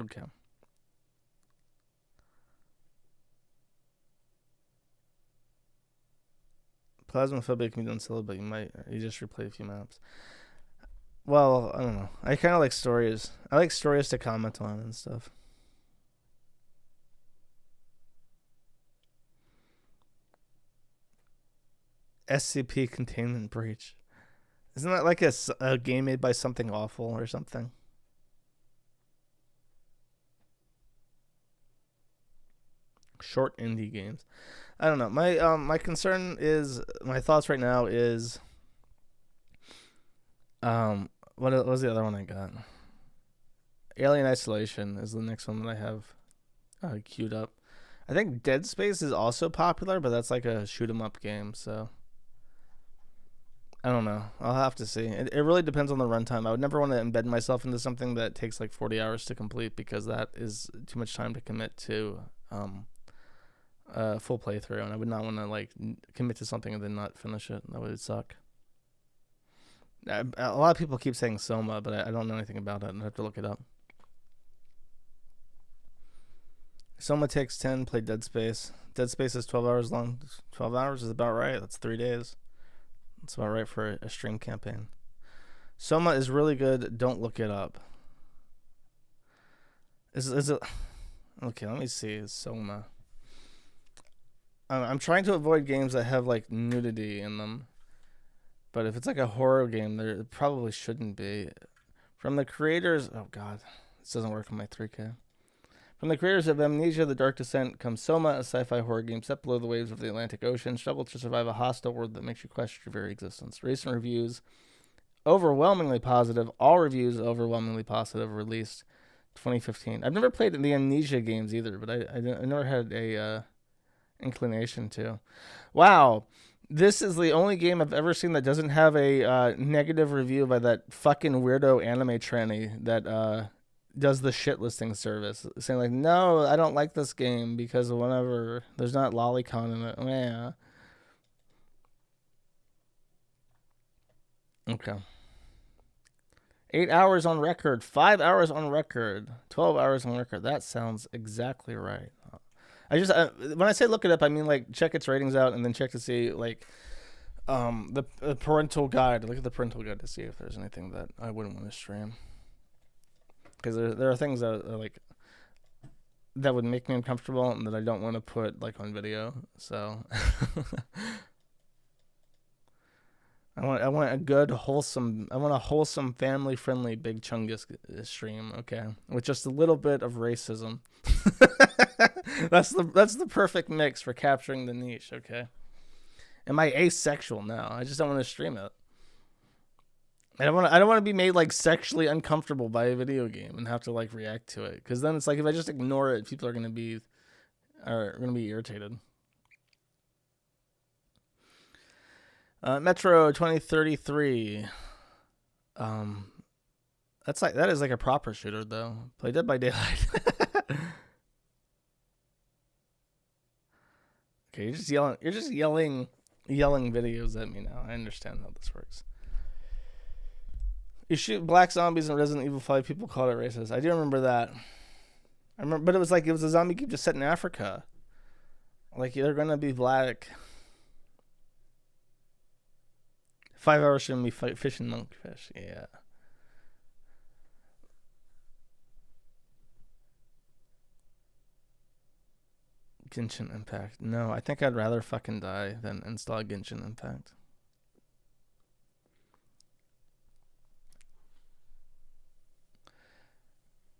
Okay. Plasmophobia can be done solo, but you just replay a few maps. Well, I don't know. I kind of like stories. I like stories to comment on and stuff. SCP Containment Breach. Isn't that like a game made by Something Awful or something? Short indie games. I don't know. My concern is, my thoughts right now is, what was the other one I got? Alien Isolation is the next one that I have queued up. I think Dead Space is also popular, but that's like a shoot 'em up game, so I don't know. I'll have to see. It really depends on the runtime. I would never want to embed myself into something that takes like 40 hours to complete, because that is too much time to commit to full playthrough, and I would not want to like commit to something and then not finish it. That would suck. A lot of people keep saying Soma, but I don't know anything about it, and I have to look it up. Soma takes 10. Play Dead Space. Dead Space is 12 hours long. 12 hours is about right. That's 3 days. That's about right for a stream campaign. Soma is really good. Don't look it up. Is it? Okay, let me see. Soma. I'm trying to avoid games that have like nudity in them, but if it's like a horror game, there probably shouldn't be. From the creators, oh god, this doesn't work on my 3K. From the creators of Amnesia: The Dark Descent comes Soma, a sci-fi horror game set below the waves of the Atlantic Ocean, struggle to survive a hostile world that makes you question your very existence. Recent reviews, overwhelmingly positive. All reviews overwhelmingly positive. Released 2015. I've never played the Amnesia games either, but I never had a inclination to. Wow, this is the only game I've ever seen that doesn't have a negative review by that fucking weirdo anime tranny that does the shit listing service, saying like, no, I don't like this game because whenever there's not lolicon in it. Yeah. Okay. 8 hours on record, 5 hours on record, 12 hours on record. That sounds exactly right. I just when I say look it up, I mean like check its ratings out and then check to see like the parental guide. Look at the parental guide to see if there's anything that I wouldn't want to stream. Because there are things that are like that would make me uncomfortable and that I don't want to put like on video. So I want a good wholesome. I want a wholesome, family friendly Big Chungus stream. Okay, with just a little bit of racism. That's the perfect mix for capturing the niche. Okay. Am I asexual? No, I just don't want to stream it. I don't want to be made like sexually uncomfortable by a video game and have to like react to it, because then it's like if I just ignore it, people are gonna be irritated. Metro 2033. That is like a proper shooter though. Play Dead by Daylight. Okay, you're just yelling videos at me now. I understand how this works. You shoot black zombies in Resident Evil 5. People call it racist. I do remember that. But it was a zombie game just set in Africa. Like they're gonna be black. 5 hours shouldn't be fishing monkfish. Yeah. Genshin Impact. No, I think I'd rather fucking die than install Genshin Impact.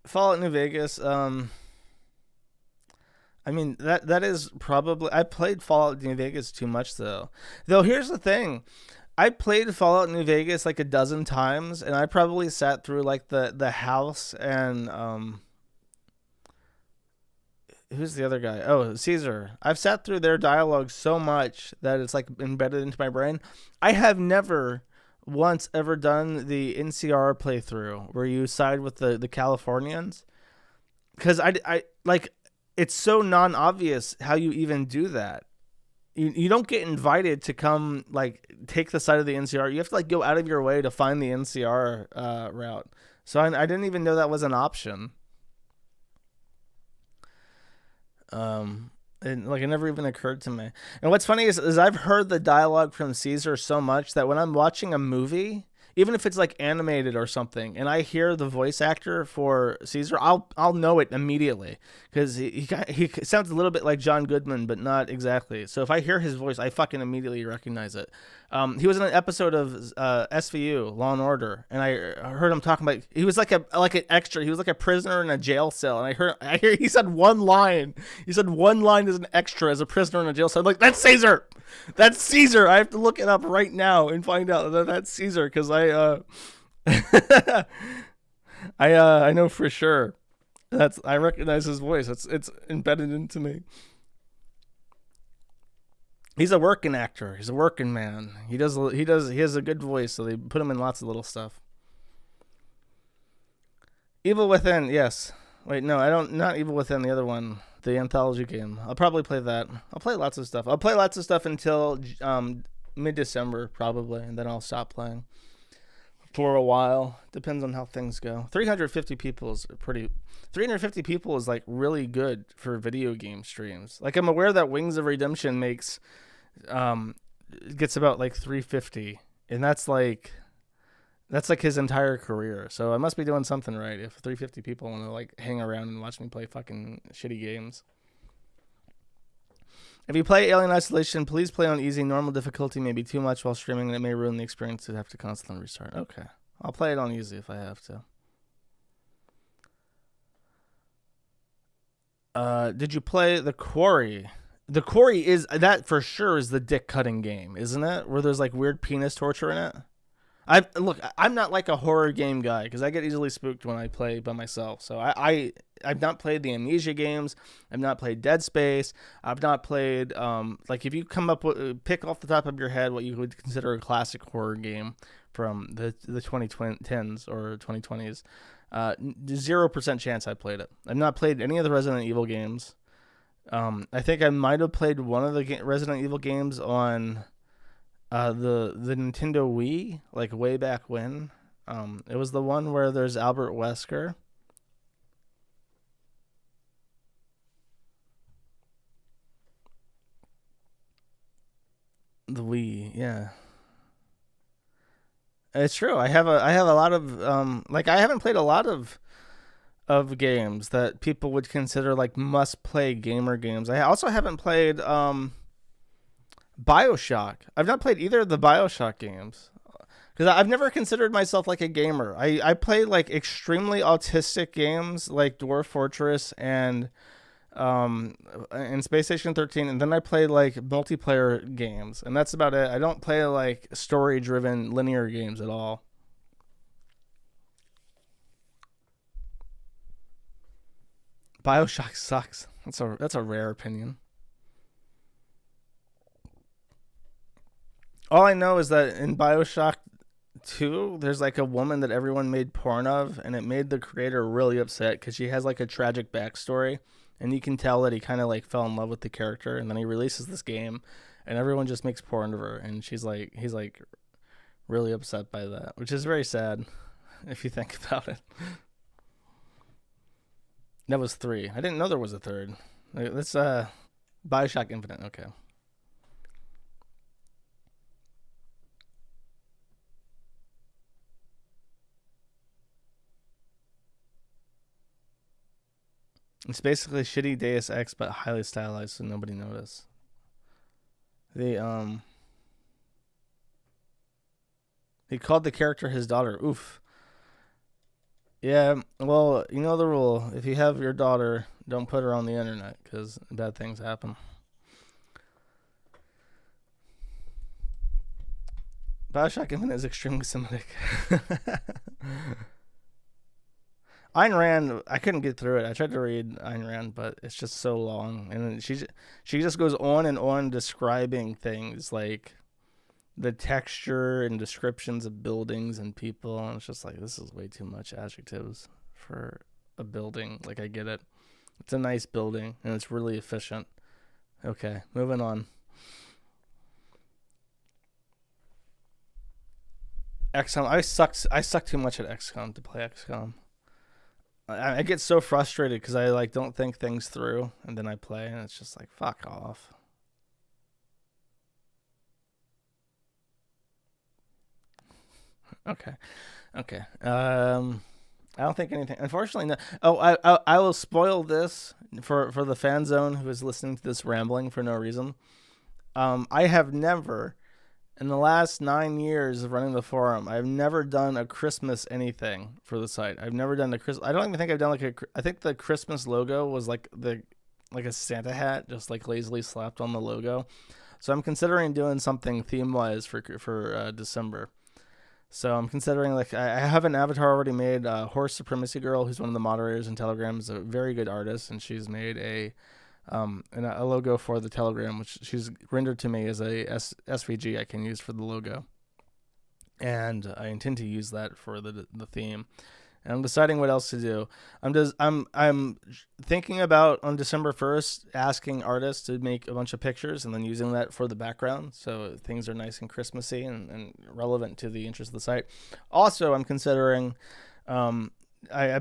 Fallout New Vegas. I mean that is probably, I played Fallout New Vegas too much though. Though here's the thing, I played Fallout New Vegas like a dozen times, and I probably sat through like the house and who's the other guy? Oh, Caesar. I've sat through their dialogue so much that it's like embedded into my brain. I have never once ever done the NCR playthrough where you side with the Californians, because I like, it's so non-obvious how you even do that. You don't get invited to come like take the side of the NCR. You have to like go out of your way to find the NCR route. So I didn't even know that was an option. And like it never even occurred to me. And what's funny is I've heard the dialogue from Caesar so much that when I'm watching a movie, even if it's like animated or something, and I hear the voice actor for Caesar, I'll know it immediately, because he sounds a little bit like John Goodman, but not exactly. So if I hear his voice, I fucking immediately recognize it. He was in an episode of SVU, Law and Order, and I heard him talking about, he was like an extra. He was like a prisoner in a jail cell, and I hear he said one line. He said one line as an extra as a prisoner in a jail cell. I'm like, that's Caesar. That's Caesar. I have to look it up right now and find out that that's Caesar, because I know for sure. I recognize his voice. It's embedded into me. He's a working actor. He's a working man. He has a good voice, so they put him in lots of little stuff. Evil Within, yes. Wait, no, I don't. Not Evil Within. The other one, the anthology game. I'll probably play that. I'll play lots of stuff. I'll play lots of stuff until mid-December probably, and then I'll stop playing for a while. Depends on how things go. 350 people is pretty. 350 people is like really good for video game streams. Like, I'm aware that Wings of Redemption makes gets about like 350, and that's like his entire career. So I must be doing something right if 350 people want to like hang around and watch me play fucking shitty games. If you play Alien Isolation, please play on easy. Normal difficulty may be too much while streaming, and it may ruin the experience to have to constantly restart. Okay, I'll play it on easy if I have to. Did you play The Quarry? The Quarry is, that for sure is the dick cutting game, isn't it? Where there's like weird penis torture in it. I'm not like a horror game guy, because I get easily spooked when I play by myself. So I've not played the Amnesia games. I've not played Dead Space. I've not played like, if you come up with, pick off the top of your head what you would consider a classic horror game from the 2010s or 2020s. 0% chance I played it. I've not played any of the Resident Evil games. I think I might have played one of the Resident Evil games on the Nintendo Wii, like way back when. It was the one where there's Albert Wesker. The Wii, yeah. It's true. I have a lot of like, I haven't played a lot of games that people would consider like must play gamer games. I also haven't played BioShock. I've not played either of the BioShock games, because I've never considered myself like a gamer. I play like extremely autistic games like Dwarf Fortress and Space Station 13, and then I play like multiplayer games, and that's about it. I don't play like story driven linear games at all. BioShock sucks. That's a rare opinion. All I know is that in BioShock 2, there's like a woman that everyone made porn of, and it made the creator really upset because she has like a tragic backstory, and you can tell that he kind of like fell in love with the character, and then he releases this game, and everyone just makes porn of her, and he's like really upset by that, which is very sad if you think about it. That was 3. I didn't know there was a third. Let's BioShock Infinite. Okay. It's basically shitty Deus Ex, but highly stylized, so nobody noticed. He called the character his daughter. Oof. Yeah, well, you know the rule. If you have your daughter, don't put her on the internet, because bad things happen. Bioshock Infinite is extremely Semitic. Ayn Rand, I couldn't get through it. I tried to read Ayn Rand, but it's just so long, and she just goes on and on describing things like the texture and descriptions of buildings and people, and it's just like, this is way too much adjectives for a building. Like, I get it. It's a nice building, and it's really efficient. Okay, moving on. XCOM. I suck too much at XCOM to play XCOM. I get so frustrated because I don't think things through, and then I play, and it's just like, fuck off. Okay. I don't think anything. Unfortunately, no. Oh, I will spoil this for the fan zone who is listening to this rambling for no reason. I have never, in the last 9 years of running the forum, I've never done a Christmas anything for the site. I've never done the Christmas. I don't even think I've done I think the Christmas logo was like a Santa hat, just lazily slapped on the logo. So I'm considering doing something theme wise for December. So I'm considering I have an avatar already made. Horse Supremacy Girl, who's one of the moderators in Telegram, is a very good artist, and she's made a logo for the Telegram, which she's rendered to me as a SVG I can use for the logo, and I intend to use that for the theme. And I'm deciding what else to do. I'm thinking about on December 1st asking artists to make a bunch of pictures and then using that for the background, so things are nice and Christmassy and relevant to the interest of the site. Also, I'm considering I'm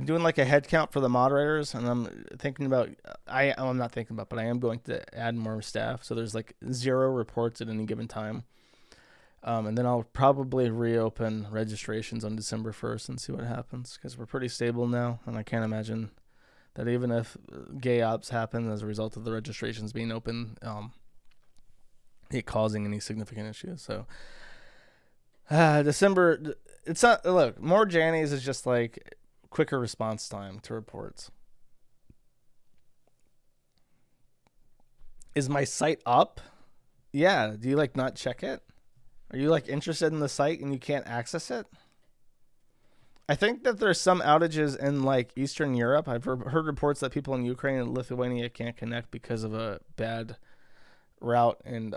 doing a head count for the moderators, and I'm thinking about I'm not thinking about, but I am going to add more staff, so there's 0 reports at any given time. And then I'll probably reopen registrations on December 1st and see what happens, because we're pretty stable now, and I can't imagine that even if gay ops happen as a result of the registrations being open, it causing any significant issues. So December, it's not, look, more Jannies is just quicker response time to reports. Is my site up? Yeah. Do you not check it? Are you interested in the site and you can't access it? I think that there's some outages in Eastern Europe. I've heard reports that people in Ukraine and Lithuania can't connect because of a bad route in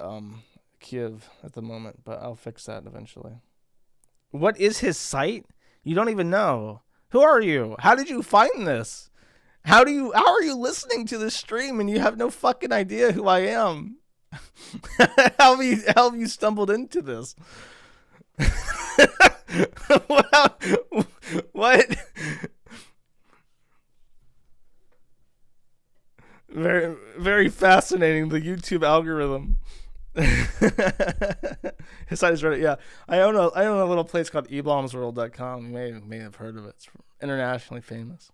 Kiev at the moment, but I'll fix that eventually. What is his site? You don't even know. Who are you? How did you find this? How are you listening to this stream and you have no fucking idea who I am? How have you stumbled into this? What? Very, very fascinating, the YouTube algorithm. His site is Reddit. Yeah, I own a little place called eblomsworld.com. You may have heard of it. It's internationally famous.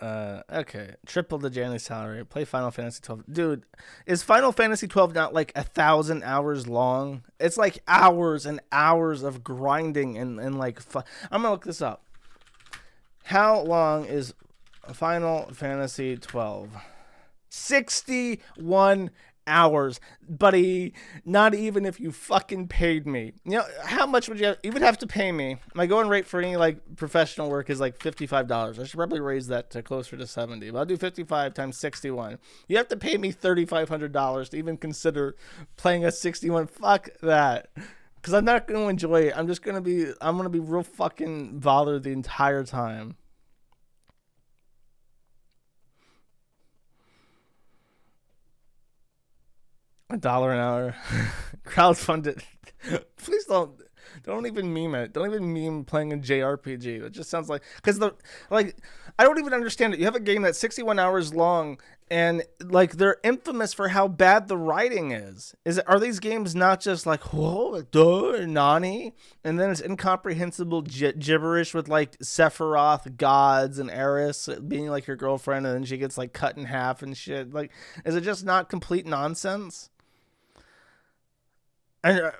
Okay. Triple the Janny's salary. Play Final Fantasy 12. Dude, is Final Fantasy 12 not 1,000 hours long? It's hours and hours of grinding and fun. I'm gonna look this up. How long is Final Fantasy 12? 61 hours, buddy. Not even if you fucking paid me. You know how much would you would have to pay me? My going rate for any professional work is $55. I should probably raise that to closer to 70, but I'll do 55 times 61. You have to pay me $3,500 to even consider playing a 61. Fuck that, because I'm not going to enjoy it. I'm gonna be real fucking bothered the entire time. $1 an hour. Crowdfund it. Please don't even meme it. Don't even meme playing a JRPG. It just sounds because I don't even understand it. You have a game that's 61 hours long And like they're infamous for how bad the writing is. Are these games not just like whoa, duh, nani, and then it's incomprehensible gibberish with like Sephiroth gods and Eris being like your girlfriend, and then she gets like cut in half and shit. Like, is it just not complete nonsense? And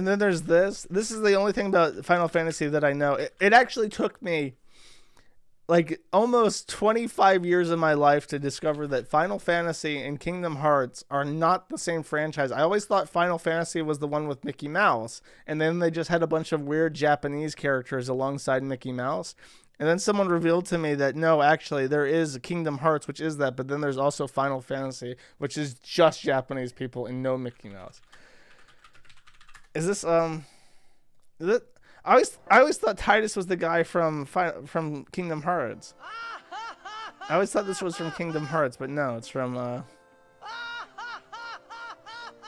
then there's this. This is the only thing about Final Fantasy that I know. It actually took me like almost 25 years of my life to discover that Final Fantasy and Kingdom Hearts are not the same franchise. I always thought Final Fantasy was the one with Mickey Mouse, and then they just had a bunch of weird Japanese characters alongside Mickey Mouse. And then someone revealed to me that no, actually there is Kingdom Hearts, which is that, but then there's also Final Fantasy, which is just Japanese people and no Mickey Mouse. Is this is it? I always thought Titus was the guy from Kingdom Hearts. I always thought this was from Kingdom Hearts, but no, it's from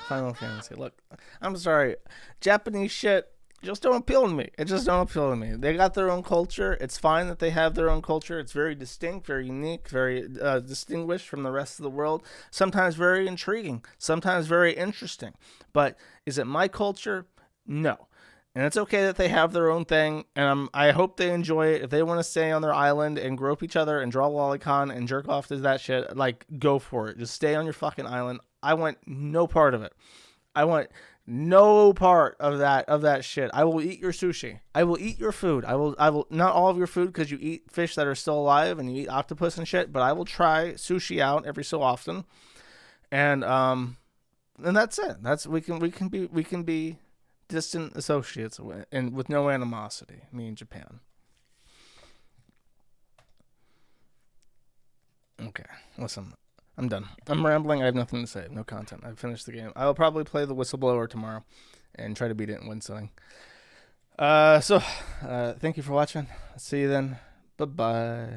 Final Fantasy. Look, I'm sorry, Japanese shit just don't appeal to me. It just don't appeal to me. They got their own culture. It's fine that they have their own culture. It's very distinct, very unique, very distinguished from the rest of the world. Sometimes very intriguing, sometimes very interesting. But is it my culture? No. And it's okay that they have their own thing, and I hope they enjoy it. If they want to stay on their island and grope each other and draw lolicon and jerk off to that shit, like, go for it. Just stay on your fucking island. I want no part of it. I want no part of that shit. I will eat your sushi. I will eat your food. I will not all of your food because you eat fish that are still alive and you eat octopus and shit, but I will try sushi out every so often. And that's it. We can be distant associates and with no animosity, me and Japan. Okay, listen, I'm done. I'm rambling. I have nothing to say. No content. I've finished the game. I will probably play the Whistleblower tomorrow and try to beat it and win something. So thank you for watching. See you then. Bye-bye.